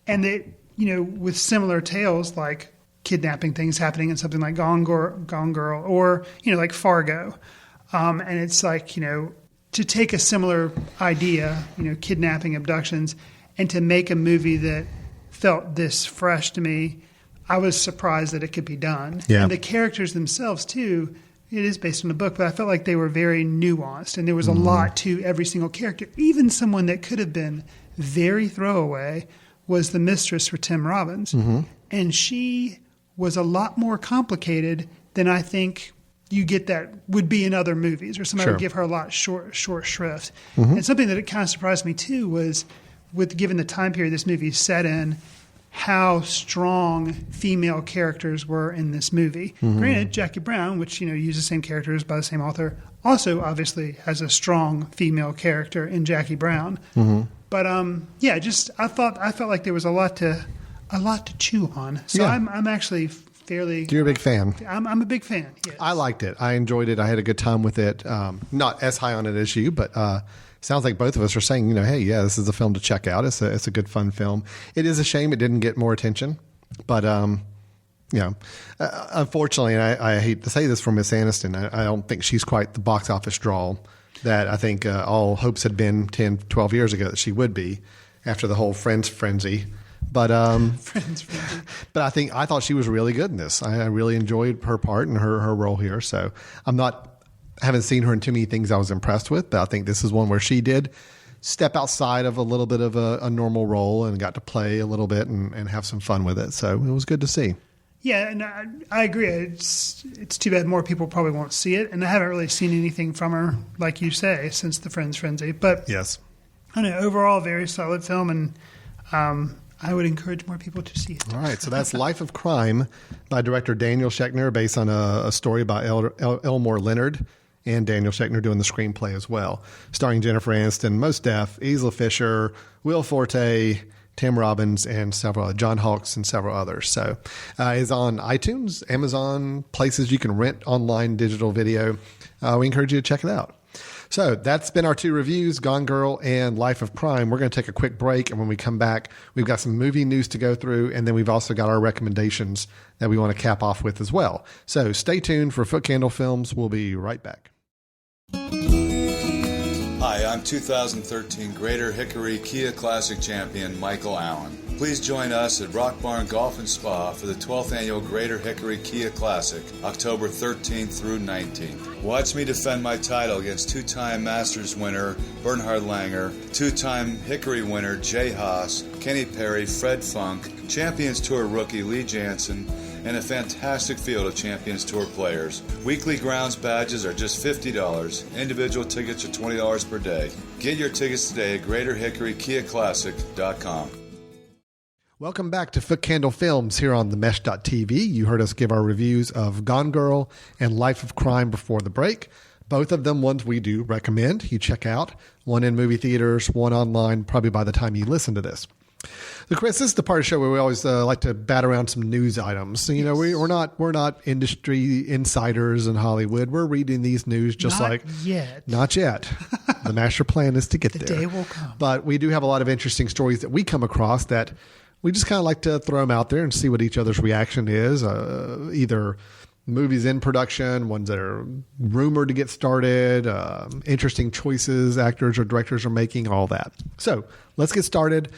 And it, with similar tales like kidnapping things happening in something like Gone Girl or, like Fargo. And it's like, to take a similar idea, kidnapping, abductions, and to make a movie that felt this fresh to me, I was surprised that it could be done. Yeah. And the characters themselves too, it is based on a book, but I felt like they were very nuanced, and there was a lot to every single character. Even someone that could have been very throwaway was the mistress for Tim Robbins. And she was a lot more complicated than I think you get that would be in other movies, or somebody would give her a lot short shrift. And something that it kind of surprised me too was, given the time period this movie is set in, how strong female characters were in this movie. Granted, Jackie Brown, which uses the same characters by the same author, also obviously has a strong female character in Jackie Brown. But I felt like there was a lot to chew on. So I'm actually fairly. You're a big fan. I'm a big fan. Yes. I liked it. I enjoyed it. I had a good time with it. Not as high on it as you, but sounds like both of us are saying, hey, yeah, this is a film to check out. It's a good, fun film. It is a shame it didn't get more attention, but unfortunately, and I hate to say this for Miss Anniston, I don't think she's quite the box office draw that I think all hopes had been 10, 12 years ago that she would be after the whole Friends frenzy. But but I thought she was really good in this. I really enjoyed her part and her role here. So I haven't seen her in too many things I was impressed with, but I think this is one where she did step outside of a little bit of a normal role and got to play a little bit and have some fun with it. So it was good to see. Yeah, and I agree. It's too bad more people probably won't see it, and I haven't really seen anything from her, like you say, since the Friends frenzy. But yes, I know overall very solid film, and I would encourage more people to see it. All right, so that's Life of Crime by director Daniel Schechner, based on a story by Elmore Leonard, and Daniel Schechner doing the screenplay as well, starring Jennifer Aniston, Mos Def, Isla Fisher, Will Forte, Tim Robbins, and John Hawkes and several others. So it's on iTunes, Amazon, places you can rent online digital video. We encourage you to check it out. So that's been our two reviews, Gone Girl and Life of Crime. We're going to take a quick break, and when we come back, we've got some movie news to go through, and then we've also got our recommendations that we want to cap off with as well. So stay tuned for Footcandle Films. We'll be right back. Hi, I'm 2013 Greater Hickory Kia Classic Champion Michael Allen. Please join us at Rock Barn Golf and Spa for the 12th Annual Greater Hickory Kia Classic, October 13th through 19th. Watch me defend my title against two-time Masters winner Bernhard Langer, two-time Hickory winner Jay Haas, Kenny Perry, Fred Funk, Champions Tour rookie Lee Jansen, and a fantastic field of Champions Tour players. Weekly grounds badges are just $50. Individual tickets are $20 per day. Get your tickets today at GreaterHickoryKiaClassic.com. Welcome back to Footcandle Films here on themesh.tv. You heard us give our reviews of Gone Girl and Life of Crime before the break. Both of them ones we do recommend you check out. One in movie theaters, one online, probably by the time you listen to this. So Chris, this is the part of the show where we always like to bat around some news items. So, you know, we're not industry insiders in Hollywood. We're reading these news just Not yet. Not yet. The master plan is to get there. The day will come. But we do have a lot of interesting stories that we come across that we just kind of like to throw them out there and see what each other's reaction is. Either movies in production, ones that are rumored to get started, interesting choices actors or directors are making, all that. So let's get started.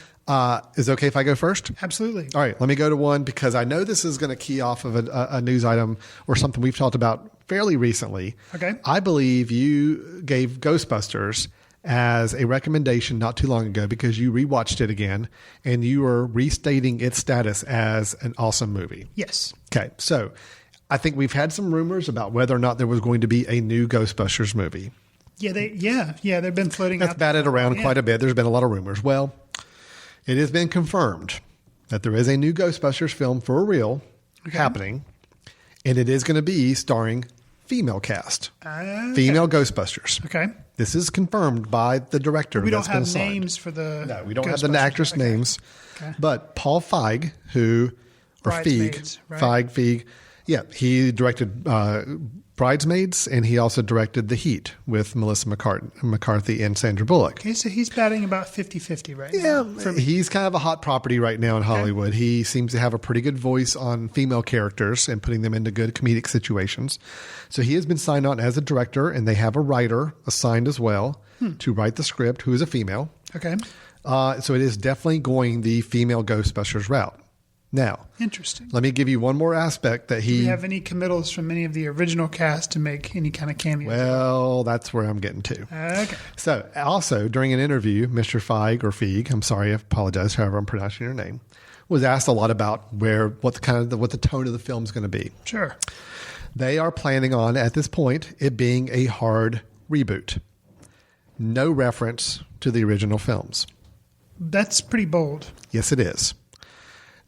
Is it okay if I go first? Absolutely. All right, let me go to one because I know this is going to key off of a news item or something we've talked about fairly recently. Okay. I believe you gave Ghostbusters as a recommendation not too long ago because you rewatched it again and you were restating its status as an awesome movie. Yes. Okay, so I think we've had some rumors about whether or not there was going to be a new Ghostbusters movie. Yeah, they've been floating That's out. batted around quite a bit. There's been a lot of rumors. Well, it has been confirmed that there is a new Ghostbusters film for real happening, and it is going to be starring female cast, female Ghostbusters. Okay. This is confirmed by the director. We don't have names for the No, we don't have the actress names. Okay. But Paul Feig, Bridesmaids, right? Feig, yeah, he directed Bridesmaids, and he also directed The Heat with Melissa McCarthy and Sandra Bullock. Okay, so he's batting about 50-50 right now. Yeah, he's kind of a hot property right now in Hollywood. He seems to have a pretty good voice on female characters and putting them into good comedic situations. So he has been signed on as a director, and they have a writer assigned as well to write the script, who is a female. Okay. So it is definitely going the female Ghostbusters route. Now, interesting. Let me give you one more aspect that Do you have any committals from any of the original cast to make any kind of cameos? Well, that's where I'm getting to. Okay. So, also during an interview, Mr. Feig, I'm sorry, I apologize, however I'm pronouncing your name, was asked a lot about what the tone of the film is going to be. Sure. They are planning on, at this point, it being a hard reboot. No reference to the original films. That's pretty bold. Yes, it is.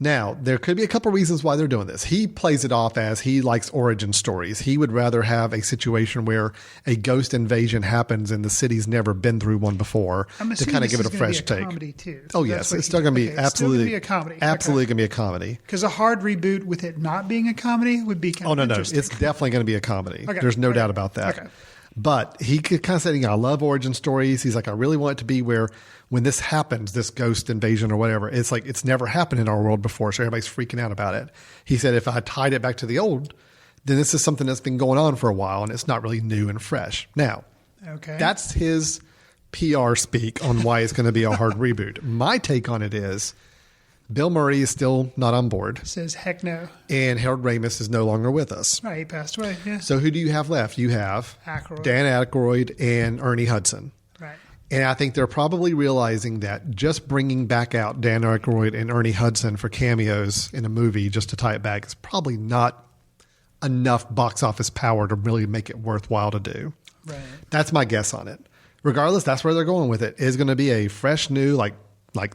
Now, there could be a couple reasons why they're doing this. He plays it off as he likes origin stories. He would rather have a situation where a ghost invasion happens and the city's never been through one before to kind of give it a fresh take. Comedy too. Oh, yes. It's still going to be absolutely a comedy. Absolutely going to be a comedy. Because a hard reboot with it not being a comedy would be kind of interesting. It's definitely going to be a comedy. Okay. There's no doubt about that. Okay. But he could kind of say, I love origin stories. He's like, I really want it to be where when this happens, this ghost invasion or whatever, it's like it's never happened in our world before, so everybody's freaking out about it. He said, if I tied it back to the old, then this is something that's been going on for a while, and it's not really new and fresh. Now, that's his PR speak on why it's going to be a hard reboot. My take on it is Bill Murray is still not on board. Says heck no. And Harold Ramis is no longer with us. Right, he passed away, yeah. So who do you have left? You have Aykroyd. Dan Aykroyd and Ernie Hudson. Right. And I think they're probably realizing that just bringing back out Dan Aykroyd and Ernie Hudson for cameos in a movie just to tie it back is probably not enough box office power to really make it worthwhile to do. Right. That's my guess on it. Regardless, that's where they're going with it. It's going to be a fresh new, like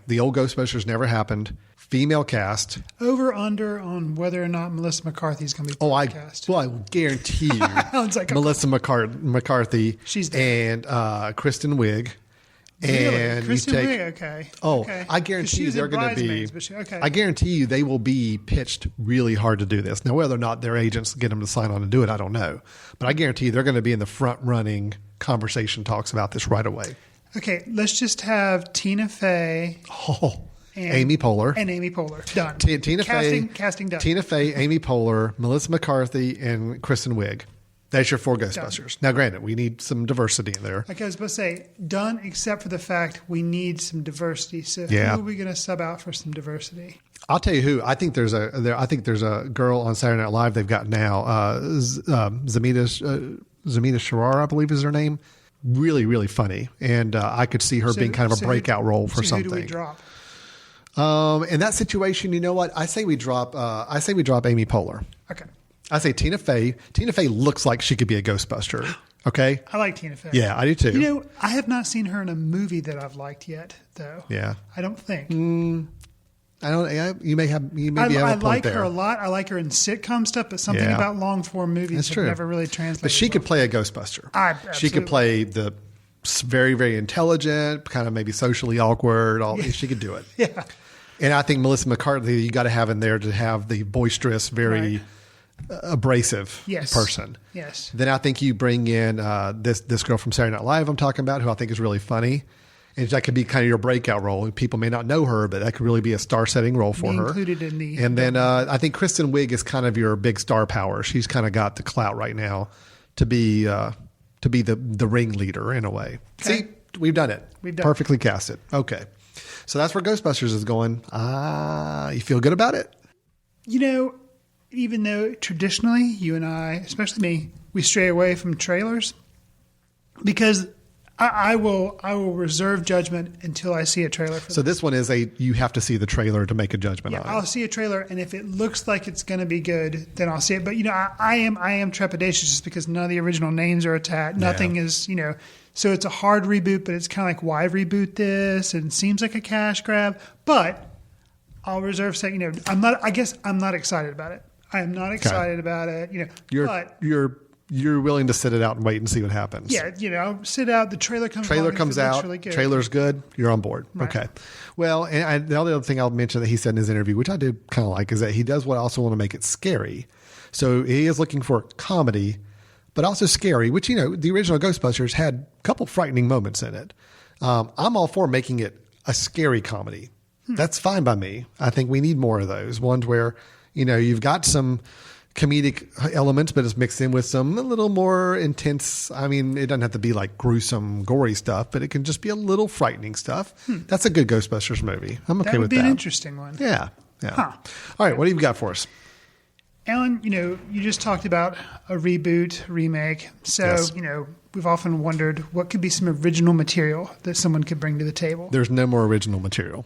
the old Ghostbusters never happened, female cast. Over under on whether or not Melissa McCarthy is going to be cast. Well, I will guarantee you like Melissa McCarthy she's there. And Kristen Wiig. Really? And Kristen you take, Wiig, okay. Oh, okay. I guarantee you they're going to be. Okay. I guarantee you they will be pitched really hard to do this. Now, whether or not their agents get them to sign on and do it, I don't know. But I guarantee you they're going to be in the front running conversation talks about this right away. Okay, let's just have Tina Fey. And Amy Poehler. And Amy Poehler. Done. Casting done. Tina Fey, Amy Poehler, Melissa McCarthy, and Kristen Wiig. That's your 4 Ghostbusters. Now, granted, we need some diversity in there. Like I was supposed to say, done except for the fact we need some diversity. So who are we going to sub out for some diversity? I'll tell you who. I think there's a girl on Saturday Night Live they've got now. Zamita Sharara, I believe is her name. Really, really funny. And I could see her being kind of a breakout role for something. Who do we drop? In that situation, you know what? I say we drop Amy Poehler. Okay. I say Tina Fey. Tina Fey looks like she could be a Ghostbuster. Okay. I like Tina Fey. Yeah, I do too. You know, I have not seen her in a movie that I've liked yet, though. Yeah. I don't think. I don't. You may have. You I maybe have a point like there. her a lot. I like her in sitcom stuff, but something about long form movies That's have true. never really translated. But she could play a Ghostbuster. She could Absolutely. play the very, very intelligent, kind of maybe socially awkward. She could do it. Yeah. And I think Melissa McCarthy, you got to have in there to have the boisterous, very abrasive person. Yes. Then I think you bring in this girl from Saturday Night Live I'm talking about, who I think is really funny. And that could be kind of your breakout role. People may not know her, but that could really be a star-setting role for her. Included in the. And then I think Kristen Wiig is kind of your big star power. She's kind of got the clout right now to be the ringleader in a way. Okay. See, we've done it. We've done perfectly cast it. Okay, so that's where Ghostbusters is going. You feel good about it? Even though traditionally you and I, especially me, we stray away from trailers because I will reserve judgment until I see a trailer. So this one is you have to see the trailer to make a judgment on it. I'll see a trailer, and if it looks like it's going to be good, then I'll see it. But I am trepidatious just because none of the original names are attached. Nothing is So it's a hard reboot, but it's kind of like, why reboot this? And it seems like a cash grab. But I'll reserve saying, I'm not excited about it. I am not excited about it. You're willing to sit it out and wait and see what happens. Yeah, I'll sit out. The trailer comes out. It looks really good. Trailer's good. You're on board. Right. Okay. Well, and the other thing I'll mention that he said in his interview, which I do kind of like, is that he does also want to make it scary. So he is looking for comedy, but also scary, which, the original Ghostbusters had a couple frightening moments in it. I'm all for making it a scary comedy. That's fine by me. I think we need more of those ones where, you've got some comedic elements, but it's mixed in with some a little more intense. I mean, it doesn't have to be like gruesome, gory stuff, but it can just be a little frightening stuff. That's a good Ghostbusters movie. I'm okay with that. That would be an interesting one. Yeah. Huh. All right. What do you got for us? Alan, you just talked about a reboot, remake. So, Yes. we've often wondered what could be some original material that someone could bring to the table. There's no more original material.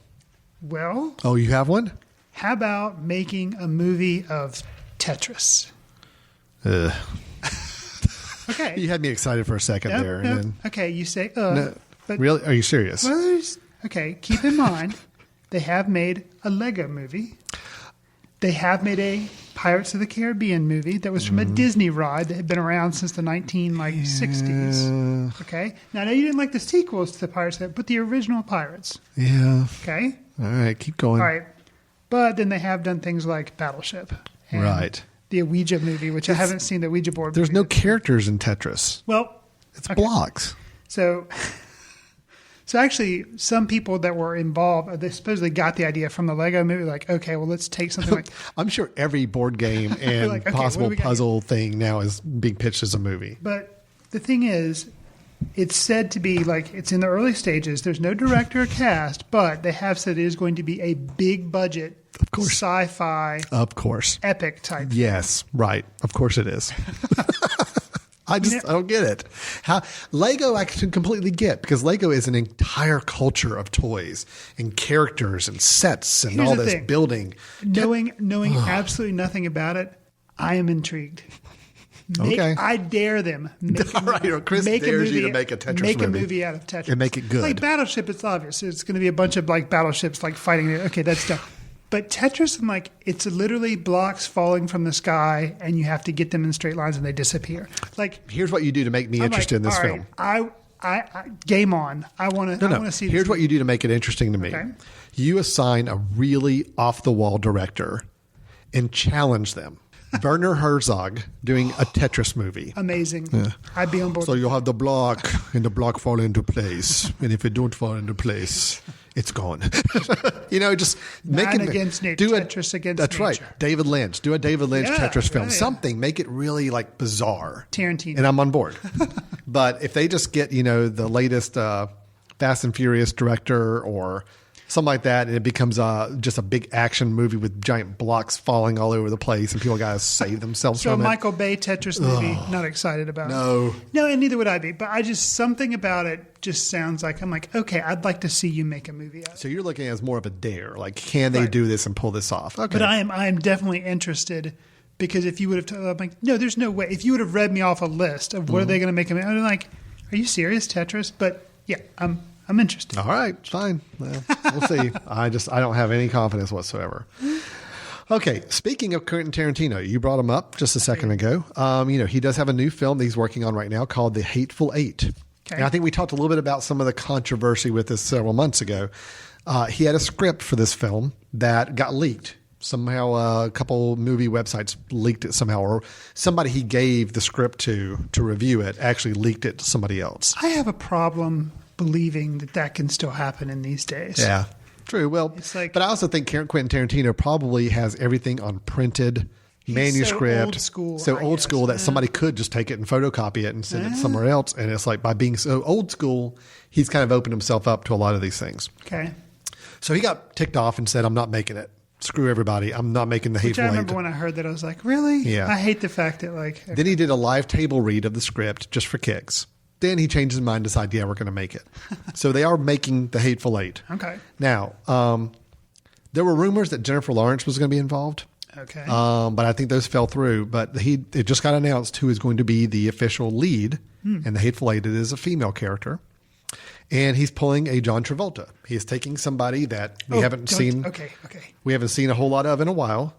Well. Oh, you have one? How about making a movie of Tetris? Okay. You had me excited for a second there. Nope. And then, Okay, you say, no, but really? Are you serious? Well, okay, keep in mind, they have made a Lego movie. They have made a Pirates of the Caribbean movie that was from a Disney ride that had been around since the 1960s. Okay? Now, I know you didn't like the sequels to the Pirates, but the original Pirates. Yeah. Okay? All right, keep going. All right. But then they have done things like Battleship. And Right. The Ouija movie, which I haven't seen the Ouija board There's movie. no characters in Tetris. Well, it's blocks. So actually, some people that were involved, they supposedly got the idea from the Lego movie. Like, okay, well, let's take something like. I'm sure every board game and Like, okay, possible what do we got puzzle thing now is being pitched as a movie. But the thing is, it's said to be like it's in the early stages. There's no director or cast, but they have said it is going to be a big budget, of course, sci-fi, of course, epic type. Yes, right. Of course it is. I don't get it. How Lego I can completely get, because Lego is an entire culture of toys and characters and sets and Here's all the this thing. building. Knowing absolutely nothing about it, I am intrigued. Okay. I dare them. All right, Chris dares you to make a Tetris Make movie. a movie out of Tetris. And make it good. Like Battleship, it's obvious. It's going to be a bunch of like battleships like fighting. Okay, that's done. But Tetris, I'm like, it's literally blocks falling from the sky, and you have to get them in straight lines, and they disappear. Like, here's what you do to make me interested in this all film. right, I game on. I want to see. Here's this what you do to make it interesting to me. Okay. You assign a really off-the-wall director and challenge them. Werner Herzog doing a Tetris movie. Amazing. Yeah. I'd be on board. So you'll have the block, and the block fall into place. And if it don't fall into place, it's gone. Just make it against nature. Tetris against That's nature. right. David Lynch. Do a David Lynch Yeah, Tetris film. yeah. Something. Make it really like bizarre. Tarantino. And I'm on board. But if they just get, the latest Fast and Furious director or something like that, and it becomes just a big action movie with giant blocks falling all over the place, and people got to save themselves So from Michael Bay Tetris movie, not excited about. No. No, and neither would I be. But something about it just sounds like, I'm like, okay, I'd like to see you make a movie out of it. So you're looking at it as more of a dare. Like, can they do this and pull this off? Okay. But I am definitely interested, because if you would have, I'm like, no, there's no way. If you would have read me off a list of what are they going to make a movie, I'm like, are you serious, Tetris? But yeah, I'm I'm interested. All right, fine. Well, we'll see. I don't have any confidence whatsoever. Okay, speaking of Quentin Tarantino, you brought him up just a second ago. He does have a new film that he's working on right now called The Hateful Eight. Okay. And I think we talked a little bit about some of the controversy with this several months ago. He had a script for this film that got leaked. Somehow a couple movie websites leaked it somehow, or somebody he gave the script to review it actually leaked it to somebody else. I have a problem believing that can still happen in these days. Yeah, true. Well, but I also think Quentin Tarantino probably has everything on printed manuscript. So old school that somebody could just take it and photocopy it and send it somewhere else. And it's like by being so old school, he's kind of opened himself up to a lot of these things. Okay. So he got ticked off and said, I'm not making it. Screw everybody. I'm not making The Hateful Eight. I remember when I heard that, I was like, really? Yeah. I hate the fact that Okay. Then he did a live table read of the script just for kicks. Then he changed his mind and decided, we're going to make it. So they are making The Hateful Eight. Okay. Now, there were rumors that Jennifer Lawrence was going to be involved. Okay. But I think those fell through. But it just got announced who is going to be the official lead. And The Hateful Eight, it is a female character. And he's pulling a John Travolta. He is taking somebody that we haven't seen. Okay. We haven't seen a whole lot of in a while.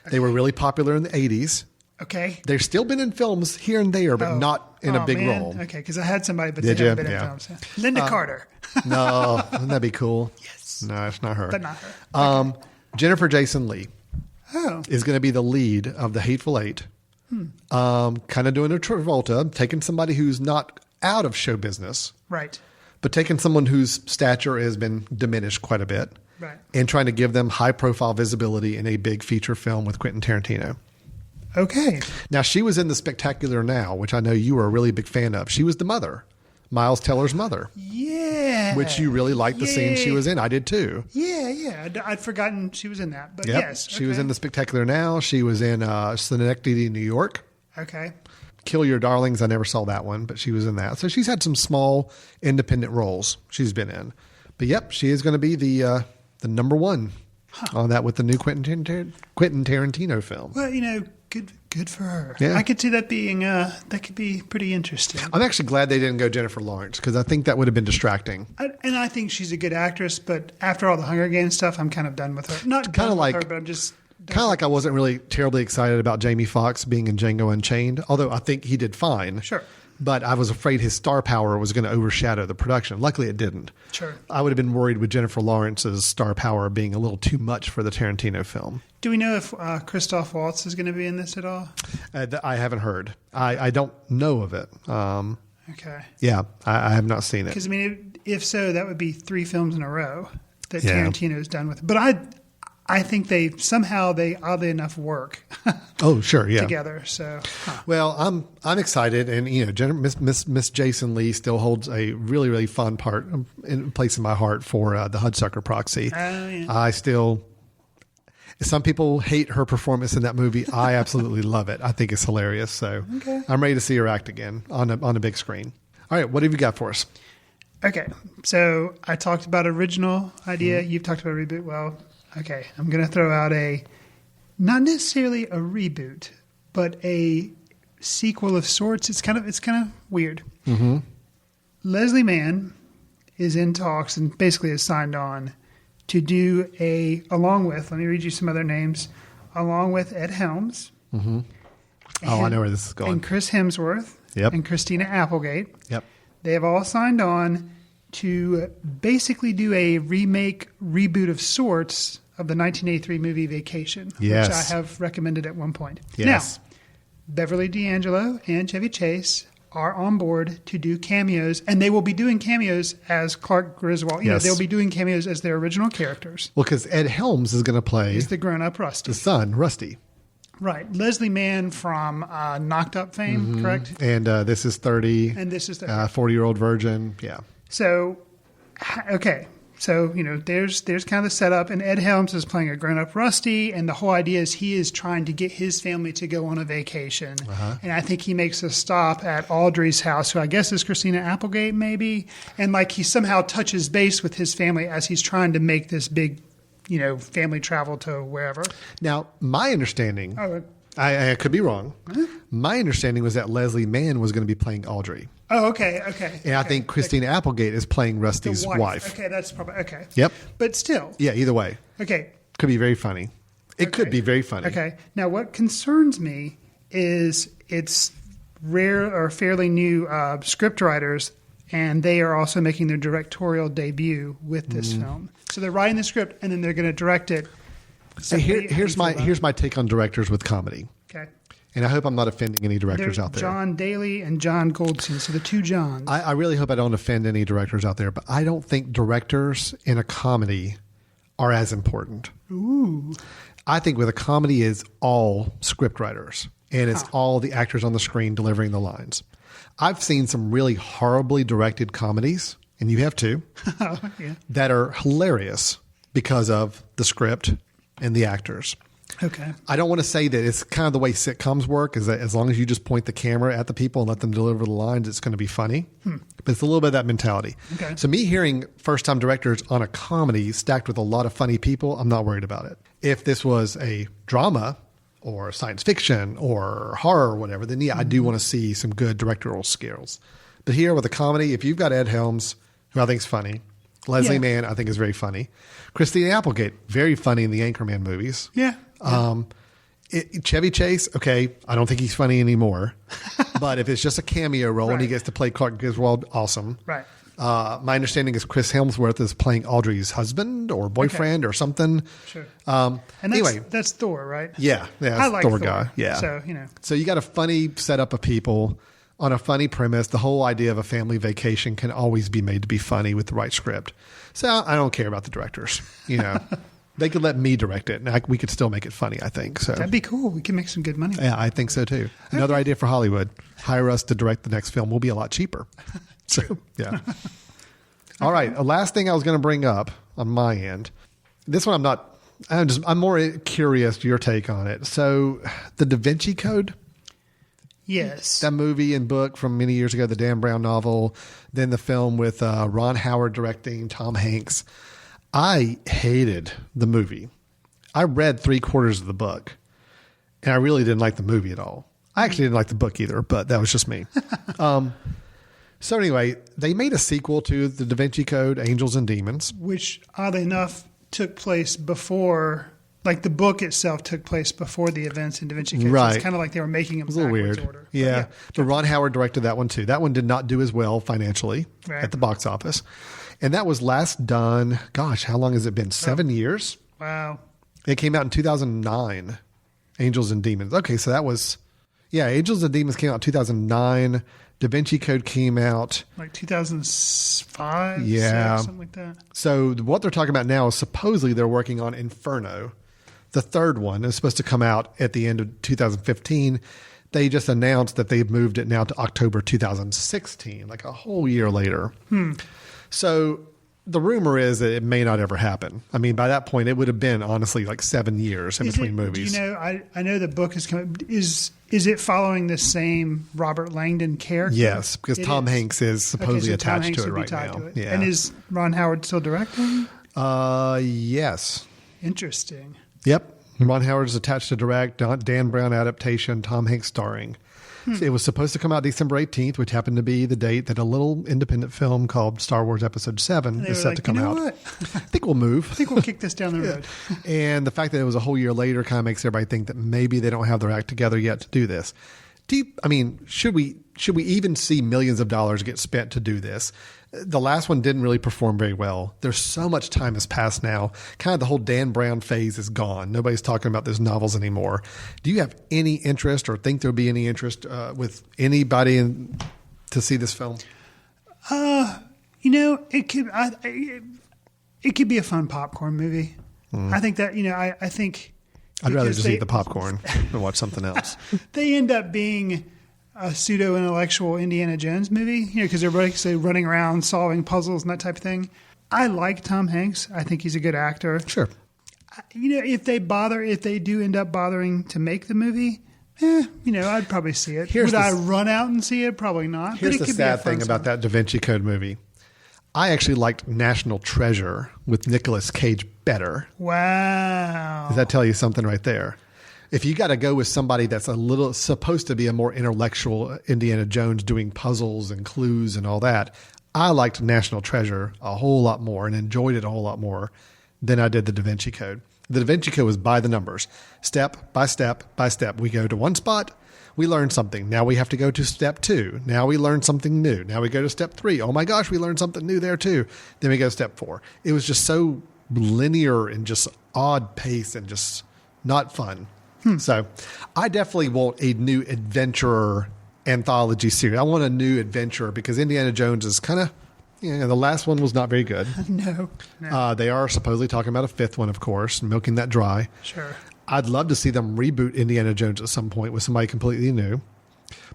Okay. They were really popular in the 80s. Okay. They've still been in films here and there, but not in a big role. Okay, because I had somebody, but they haven't been in films. Linda Carter. No, wouldn't that be cool? Yes. No, it's not her. But not her. Okay. Jennifer Jason Leigh is going to be the lead of The Hateful Eight. Kind of doing a Travolta, taking somebody who's not out of show business. Right. But taking someone whose stature has been diminished quite a bit. Right. And trying to give them high-profile visibility in a big feature film with Quentin Tarantino. Okay. Now, she was in The Spectacular Now, which I know you were a really big fan of. She was the mother, Miles Teller's mother. Yeah. Which you really liked the scene she was in. I did too. Yeah. I'd forgotten she was in that, but yes. She was in The Spectacular Now. She was in Synecdoche, New York. Okay. Kill Your Darlings. I never saw that one, but she was in that. So she's had some small independent roles she's been in. But she is going to be the number one on that with the new Quentin Tarantino film. Well, good for her. Yeah. I could see that being that could be pretty interesting. I'm actually glad they didn't go Jennifer Lawrence because I think that would have been distracting. And I think she's a good actress, but after all the Hunger Games stuff, I'm kind of done with her. Not kind of like her, but I'm just kind of like I wasn't really terribly excited about Jamie Foxx being in Django Unchained, although I think he did fine. Sure. But I was afraid his star power was going to overshadow the production. Luckily, it didn't. Sure. I would have been worried with Jennifer Lawrence's star power being a little too much for the Tarantino film. Do we know if Christoph Waltz is going to be in this at all? I haven't heard. I don't know of it. Okay. Yeah, I have not seen it. Because, if so, that would be 3 films in a row that Tarantino's done with it. But I think they oddly enough work. Oh, sure, yeah. Together. So, well, I'm excited, and Miss Jason Leigh still holds a really really fun place in my heart for the Hudsucker Proxy. Yeah. I still. Some people hate her performance in that movie. I absolutely love it. I think it's hilarious. So I'm ready to see her act again on a big screen. All right, what have you got for us? Okay, so I talked about original idea. You've talked about reboot. Well, okay, I'm going to throw out not necessarily a reboot, but a sequel of sorts. It's kind of weird. Mm-hmm. Leslie Mann is in talks and basically has signed on to do along with, let me read you some other names, along with Ed Helms. Mm-hmm. I know where this is going. And Chris Hemsworth. Yep. And Christina Applegate. Yep. They have all signed on to basically do a reboot of sorts of the 1983 movie Vacation, yes. which I have recommended at one point. Yes. Now, Beverly D'Angelo and Chevy Chase are on board to do cameos, and they will be doing cameos as Clark Griswold. Yes. They'll be doing cameos as their original characters. Well, because Ed Helms is going to play... He's the grown-up Rusty. The son, Rusty. Right. Leslie Mann from Knocked Up fame, correct? And This Is 30. And This Is 30. 40-Year-Old Virgin. Yeah. So, okay. So, there's kind of the setup, and Ed Helms is playing a grown-up Rusty, and the whole idea is he is trying to get his family to go on a vacation. Uh-huh. And I think he makes a stop at Audrey's house, who I guess is Christina Applegate, maybe. And he somehow touches base with his family as he's trying to make this big, family travel to wherever. Now, my understanding I could be wrong. My understanding was that Leslie Mann was going to be playing Audrey. Oh, okay. And I think Christina Applegate is playing Rusty's wife. Okay, that's probably okay. Yep. But still. Yeah, either way. Okay. Could be very funny. It could be very funny. Okay. Now, what concerns me is it's rare or fairly new script writers, and they are also making their directorial debut with this film. So they're writing the script, and then they're going to direct it. So here's my take on directors with comedy. Okay. And I hope I'm not offending any directors out there. John Daly and John Goldstein. So the two Johns. I really hope I don't offend any directors out there, but I don't think directors in a comedy are as important. Ooh. I think with a comedy is all script writers, and it's all the actors on the screen delivering the lines. I've seen some really horribly directed comedies, and you have too, that are hilarious because of the script and the actors. Okay. I don't want to say that it's kind of the way sitcoms work, is that as long as you just point the camera at the people and let them deliver the lines, it's going to be funny. But it's a little bit of that mentality. Okay. So me hearing first-time directors on a comedy stacked with a lot of funny people, I'm not worried about it. If this was a drama or science fiction or horror or whatever, then I do want to see some good directorial skills. But here with a comedy, if you've got Ed Helms, who I think is funny, Leslie Mann, I think is very funny, Christina Applegate, very funny in the Anchorman movies. Yeah. Chevy Chase, okay, I don't think he's funny anymore. But if it's just a cameo role and he gets to play Clark Griswold, awesome. Right. My understanding is Chris Hemsworth is playing Audrey's husband or boyfriend or something. Sure. And anyway, that's Thor, right? Yeah, I like Thor guy. Yeah. So So you got a funny setup of people on a funny premise. The whole idea of a family vacation can always be made to be funny with the right script. So I don't care about the directors. They could let me direct it, and we could still make it funny, I think. So that'd be cool. We can make some good money. Yeah, I think so too. Another idea for Hollywood: hire us to direct the next film. We'll be a lot cheaper. So yeah. All right. The last thing I was going to bring up on my end. This one I'm more curious your take on it. So, the Da Vinci Code. Yes. That movie and book from many years ago, the Dan Brown novel, then the film with Ron Howard directing, Tom Hanks. I hated the movie. I read 3/4 of the book, and I really didn't like the movie at all. I actually didn't like the book either, but that was just me. So anyway, they made a sequel to the Da Vinci Code, Angels and Demons. Which, oddly enough, took place before, like the book itself took place before the events in Da Vinci Code. Right. So it's kind of like they were making them backwards weird. Order. Yeah. But Ron Howard directed that one too. That one did not do as well financially at the box office. And that was last done, gosh, how long has it been? 7 years? Wow. It came out in 2009, Angels and Demons. Okay, so that was, Angels and Demons came out in 2009. Da Vinci Code came out like 2005, 6, something like that. So what they're talking about now is supposedly they're working on Inferno. The third one is supposed to come out at the end of 2015. They just announced that they've moved it now to October 2016, like a whole year later. So the rumor is that it may not ever happen. I mean, by that point, it would have been, honestly, like 7 years in between movies. I know the book is coming. Is it following the same Robert Langdon character? Yes, because Tom Hanks is supposedly attached to it right now. Yeah. And is Ron Howard still directing? Yes. Interesting. Yep. Ron Howard is attached to direct, Dan Brown adaptation, Tom Hanks starring. It was supposed to come out December 18th, which happened to be the date that a little independent film called Star Wars Episode 7 is set to come out. What? I think we'll move. I think we'll kick this down the road. And the fact that it was a whole year later kind of makes everybody think that maybe they don't have their act together yet to do this. Should we even see millions of dollars get spent to do this? The last one didn't really perform very well. There's so much time has passed now. Kind of the whole Dan Brown phase is gone. Nobody's talking about those novels anymore. Do you have any interest or think there'll be any interest with anybody to see this film? It could be a fun popcorn movie. I think that, I think I'd rather just eat the popcorn than watch something else. They end up being a pseudo-intellectual Indiana Jones movie, because they're basically running around solving puzzles and that type of thing. I like Tom Hanks. I think he's a good actor. Sure. If they do end up bothering to make the movie, I'd probably see it. Would I run out and see it? Probably not. Here's the sad thing about that Da Vinci Code movie. I actually liked National Treasure with Nicolas Cage better. Wow. Does that tell you something right there? if you got to go with somebody that's a little supposed to be a more intellectual Indiana Jones doing puzzles and clues and all that, I liked National Treasure a whole lot more and enjoyed it a whole lot more than I did the Da Vinci Code. The Da Vinci Code was by the numbers, step by step by step. We go to one spot, we learn something. Now we have to go to step 2. Now we learn something new. Now we go to step 3. Oh my gosh, we learned something new there too. Then we go to step 4. It was just so linear and just odd pace and just not fun. So I definitely want a new adventurer anthology series. I want a new adventurer because Indiana Jones is kind of, the last one was not very good. No. They are supposedly talking about a 5th one, of course, milking that dry. Sure. I'd love to see them reboot Indiana Jones at some point with somebody completely new.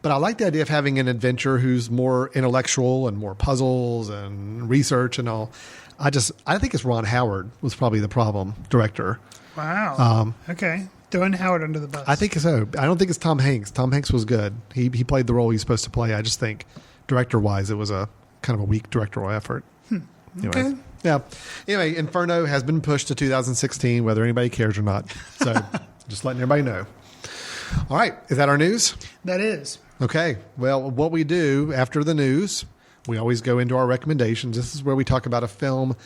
But I like the idea of having an adventurer who's more intellectual and more puzzles and research and all. I think it's Ron Howard was probably the problem, director. Wow. Okay. Throwing Howard under the bus. I think so. I don't think it's Tom Hanks. Tom Hanks was good. He played the role he's supposed to play. I just think director-wise it was a kind of a weak directorial effort. Anyway. Okay. Yeah. Anyway, Inferno has been pushed to 2016, whether anybody cares or not. So just letting everybody know. All right. Is that our news? That is. Okay. Well, what we do after the news, we always go into our recommendations. This is where we talk about a film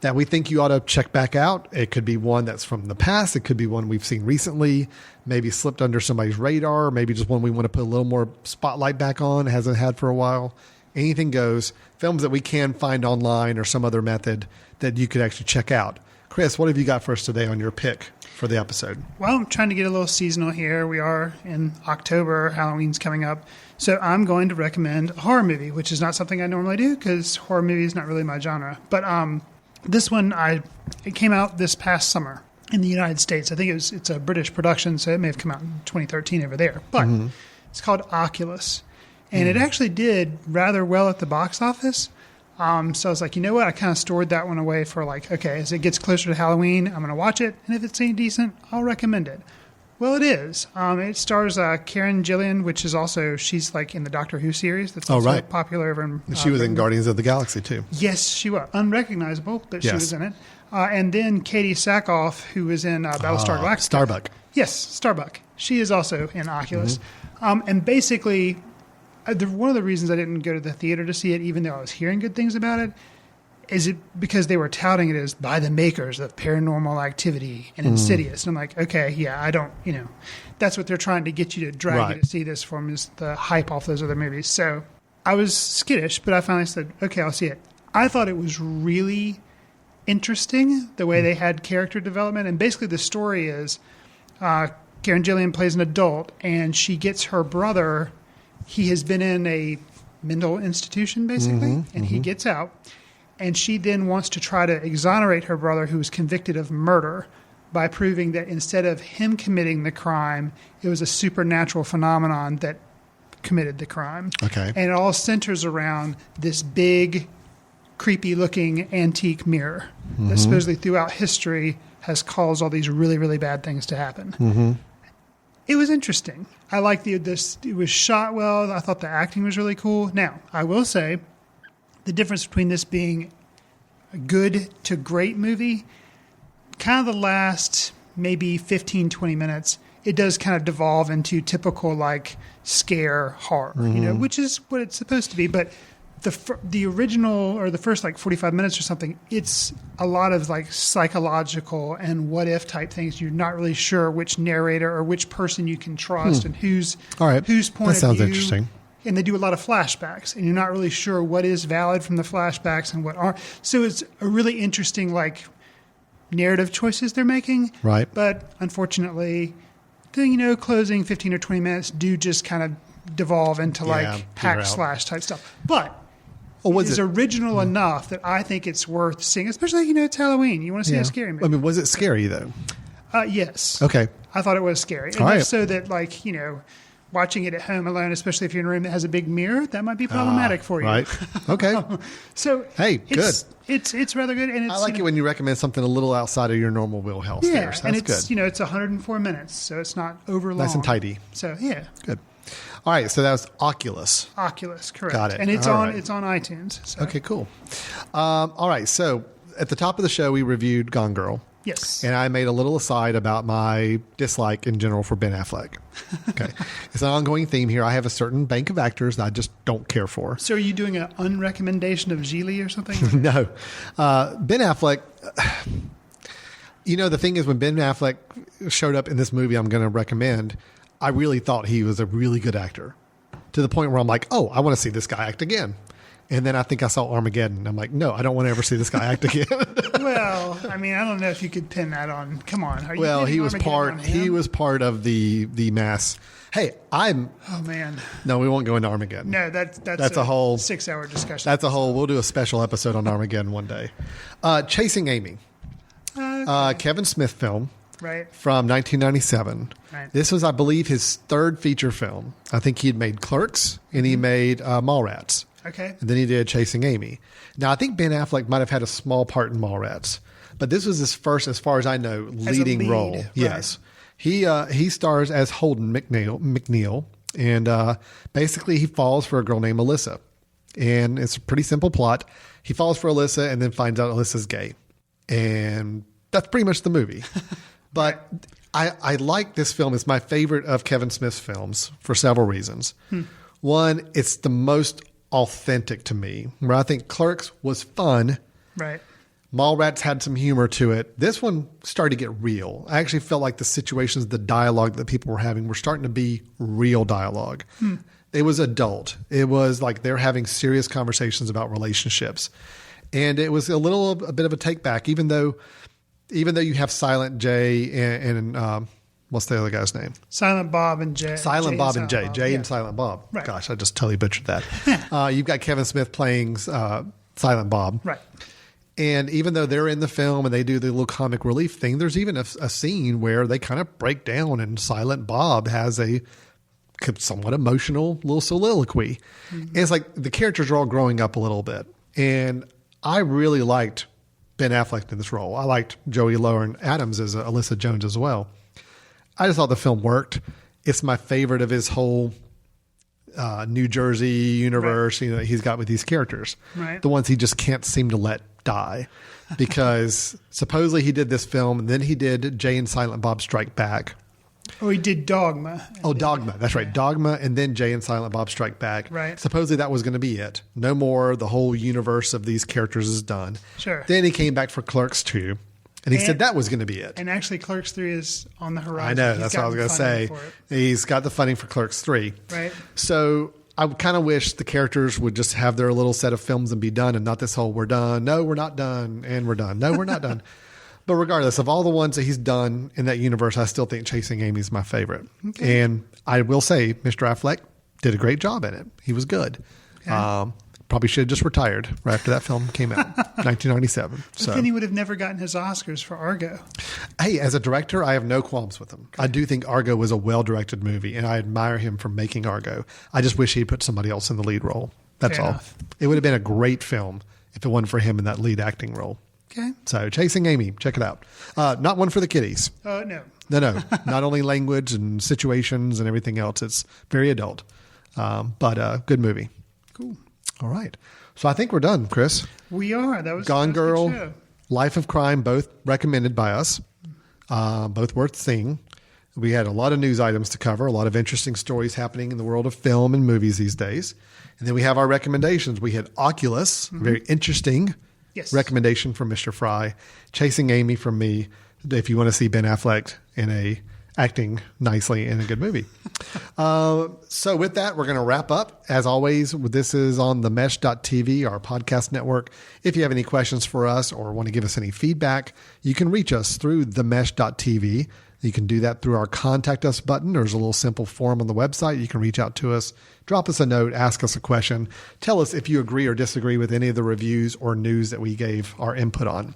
that we think you ought to check back out. It could be one that's from the past. It could be one we've seen recently, maybe slipped under somebody's radar, maybe just one we want to put a little more spotlight back on, hasn't had for a while. Anything goes. Films that we can find online or some other method that you could actually check out. Chris, what have you got for us today on your pick for the episode? Well, I'm trying to get a little seasonal here. We are in October. Halloween's coming up. So I'm going to recommend a horror movie, which is not something I normally do because horror movie is not really my genre. But this one, it came out this past summer in the United States. I think it's a British production, so it may have come out in 2013 over there. But it's called Oculus. And it actually did rather well at the box office. So I was like, you know what? I kind of stored that one away for okay, as it gets closer to Halloween, I'm going to watch it. And if it's any decent, I'll recommend it. Well, it is. It stars Karen Gillan, which is also, she's in the Doctor Who series. That's also popular over in she was in Guardians of the Galaxy, too. Yes, she was. Unrecognizable, but she was in it. And then Katie Sackhoff, who was in Battlestar Galactica. Starbuck. Yes, Starbuck. She is also in Oculus. And basically, one of the reasons I didn't go to the theater to see it, even though I was hearing good things about it, is it because they were touting it as by the makers of Paranormal Activity and Insidious. And I'm like, okay, yeah, I don't, that's what they're trying to get you to drag you to see this from, is the hype off those other movies. So I was skittish, but I finally said, okay, I'll see it. I thought it was really interesting, the way they had character development. And basically the story is Karen Gillan plays an adult, and she gets her brother. He has been in a mental institution, basically, and he gets out. And she then wants to try to exonerate her brother, who was convicted of murder, by proving that instead of him committing the crime, it was a supernatural phenomenon that committed the crime. Okay. And it all centers around this big, creepy-looking antique mirror that supposedly throughout history has caused all these really, really bad things to happen. It was interesting. I liked this. It was shot well. I thought the acting was really cool. Now, I will say, the difference between this being a good to great movie, kind of the last maybe 15, 20 minutes, it does kind of devolve into typical scare horror, which is what it's supposed to be. But the original, or the first 45 minutes or something, it's a lot of psychological and what if type things. You're not really sure which narrator or which person you can trust and whose point of view. That sounds interesting. And they do a lot of flashbacks, and you're not really sure what is valid from the flashbacks and what aren't. So it's a really interesting narrative choices they're making. Right. But unfortunately, closing 15 or 20 minutes do just kind of devolve into hack slash type stuff. But it is original enough that I think it's worth seeing, especially, it's Halloween. You want to see a scary movie. I mean, was it scary, though? Yes. Okay. I thought it was scary. Enough so that, watching it at home alone, especially if you're in a room that has a big mirror, that might be problematic for you. Right. Okay. So hey, good. It's rather good, and it's, I like it when you recommend something a little outside of your normal wheelhouse. Yeah, there, so and that's it's good. it's 104 minutes, so it's not over long. Nice and tidy. So yeah, good. All right, so that was Oculus. Oculus, correct. Got it. And it's on iTunes. So. Okay, cool. All right, so at the top of the show, we reviewed Gone Girl. Yes. And I made a little aside about my dislike in general for Ben Affleck. Okay. It's an ongoing theme here. I have a certain bank of actors that I just don't care for. So are you doing an unrecommendation of Gigli or something? No. Ben Affleck, the thing is when Ben Affleck showed up in this movie I'm going to recommend, I really thought he was a really good actor to the point where I'm like, oh, I want to see this guy act again. And then I think I saw Armageddon. I'm like, no, I don't want to ever see this guy act again. Well, I mean, I don't know if you could pin that on. Come on. He was part of the mass. Hey, Oh man. No, we won't go into Armageddon. No, that's a whole 6-hour discussion. We'll do a special episode on Armageddon one day. Chasing Amy. Kevin Smith film. Right. From 1997. Right. This was, I believe, his third feature film. I think he had made Clerks and he made Mallrats. Okay. And then he did Chasing Amy. Now, I think Ben Affleck might have had a small part in Mallrats, but this was his first, as far as I know, leading role. Right. Yes. He stars as Holden McNeil, and basically he falls for a girl named Alyssa. And it's a pretty simple plot. He falls for Alyssa and then finds out Alyssa's gay. And that's pretty much the movie. But I like this film. It's my favorite of Kevin Smith's films for several reasons. One, it's the most authentic to me, where I think Clerks was fun. Right. Mallrats had some humor to it. This one started to get real. I actually felt like the situations, the dialogue that people were having were starting to be real dialogue. It was adult. It was like they're having serious conversations about relationships. And it was a bit of a take back, even though you have Silent J and what's the other guy's name? Silent Bob and Jay. Silent Bob and Jay. Jay and Silent Bob. Right. Gosh, I just totally butchered that. You've got Kevin Smith playing Silent Bob. Right. And even though they're in the film and they do the little comic relief thing, there's even a scene where they kind of break down and Silent Bob has a somewhat emotional little soliloquy. And it's like the characters are all growing up a little bit. And I really liked Ben Affleck in this role. I liked Joey Lauren Adams as Alyssa Jones as well. I just thought the film worked. It's my favorite of his whole New Jersey universe, right, he's got with these characters. Right. The ones he just can't seem to let die. Because supposedly he did this film, and then he did Jay and Silent Bob Strike Back. Oh, he did Dogma. Oh, Dogma. That's right. Dogma, and then Jay and Silent Bob Strike Back. Right. Supposedly that was going to be it. No more. The whole universe of these characters is done. Sure. Then he came back for Clerks 2. And he said that was going to be it. And actually, Clerks 3 is on the horizon. I know. That's what I was going to say. He's got the funding for Clerks 3. Right. So I kind of wish the characters would just have their little set of films and be done, and not this whole we're done. No, we're not done. And we're done. No, we're not done. But regardless of all the ones that he's done in that universe, I still think Chasing Amy is my favorite. Okay. And I will say Mr. Affleck did a great job in it. He was good. Okay. Probably should have just retired right after that film came out, 1997. But then he would have never gotten his Oscars for Argo. Hey, as a director, I have no qualms with him. Okay. I do think Argo was a well-directed movie, and I admire him for making Argo. I just wish he'd put somebody else in the lead role. That's all. Enough. It would have been a great film if it wasn't for him in that lead acting role. Okay. So Chasing Amy, check it out. Not one for the kiddies. No. No. Not only language and situations and everything else. It's very adult. But good movie. Cool. All right. So I think we're done, Chris. We are. That was Gone Girl, a good show. Life of Crime, both recommended by us. Both worth seeing. We had a lot of news items to cover, a lot of interesting stories happening in the world of film and movies these days. And then we have our recommendations. We had Oculus, very interesting recommendation from Mr. Fry. Chasing Amy from me, if you want to see Ben Affleck acting nicely in a good movie. So with that, we're going to wrap up. As always, this is on themesh.tv, our podcast network. If you have any questions for us or want to give us any feedback, you can reach us through themesh.tv. You can do that through our Contact Us button. There's a little simple form on the website. You can reach out to us, drop us a note, ask us a question. Tell us if you agree or disagree with any of the reviews or news that we gave our input on.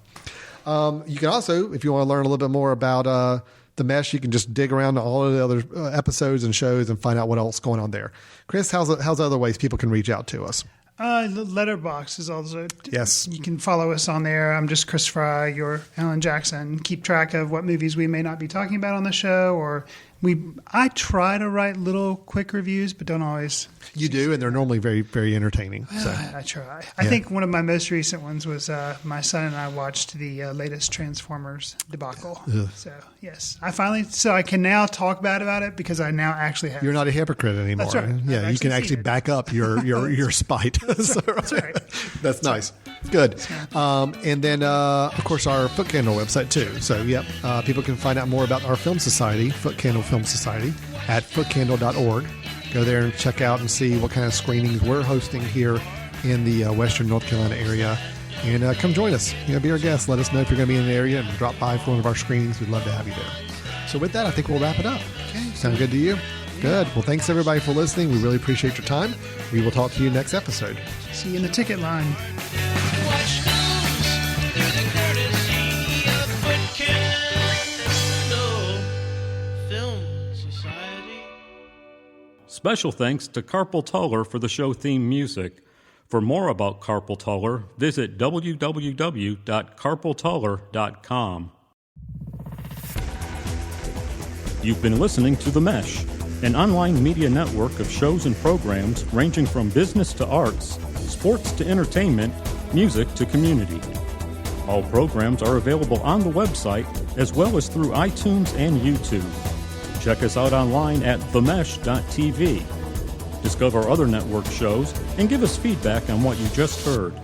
You can also, if you want to learn a little bit more about The Mesh, you can just dig around to all of the other episodes and shows and find out what else is going on there. Chris, how's other ways people can reach out to us? Letterboxd is also. Yes. You can follow us on there. I'm just Chris Fry, you're Alan Jackson. Keep track of what movies we may not be talking about on the show or I try to write little quick reviews, but don't always. You do, and they're normally very, very entertaining. So. I try. I think one of my most recent ones was my son and I watched the latest Transformers debacle. Ugh. So yes, I can now talk bad about it because I now actually have. You're not a hypocrit anymore. That's right. Yeah, you can actually back up your spite. That's right. That's nice. Good. And then, of course, our Footcandle website, too. So, yep, people can find out more about our film society, Footcandle Film Society, at footcandle.org. Go there and check out and see what kind of screenings we're hosting here in the Western North Carolina area. And come join us. Be our guest. Let us know if you're going to be in the area and drop by for one of our screenings. We'd love to have you there. So with that, I think we'll wrap it up. Okay. Sound good to you? Good. Well, thanks, everybody, for listening. We really appreciate your time. We will talk to you next episode. See you in the ticket line. Special thanks to Carpal Tuller for the show theme music. For more about Carpal Tuller, visit www.carpaltuller.com. You've been listening to The Mesh, an online media network of shows and programs ranging from business to arts, sports to entertainment, music to community. All programs are available on the website as well as through iTunes and YouTube. Check us out online at themesh.tv. Discover other network shows and give us feedback on what you just heard.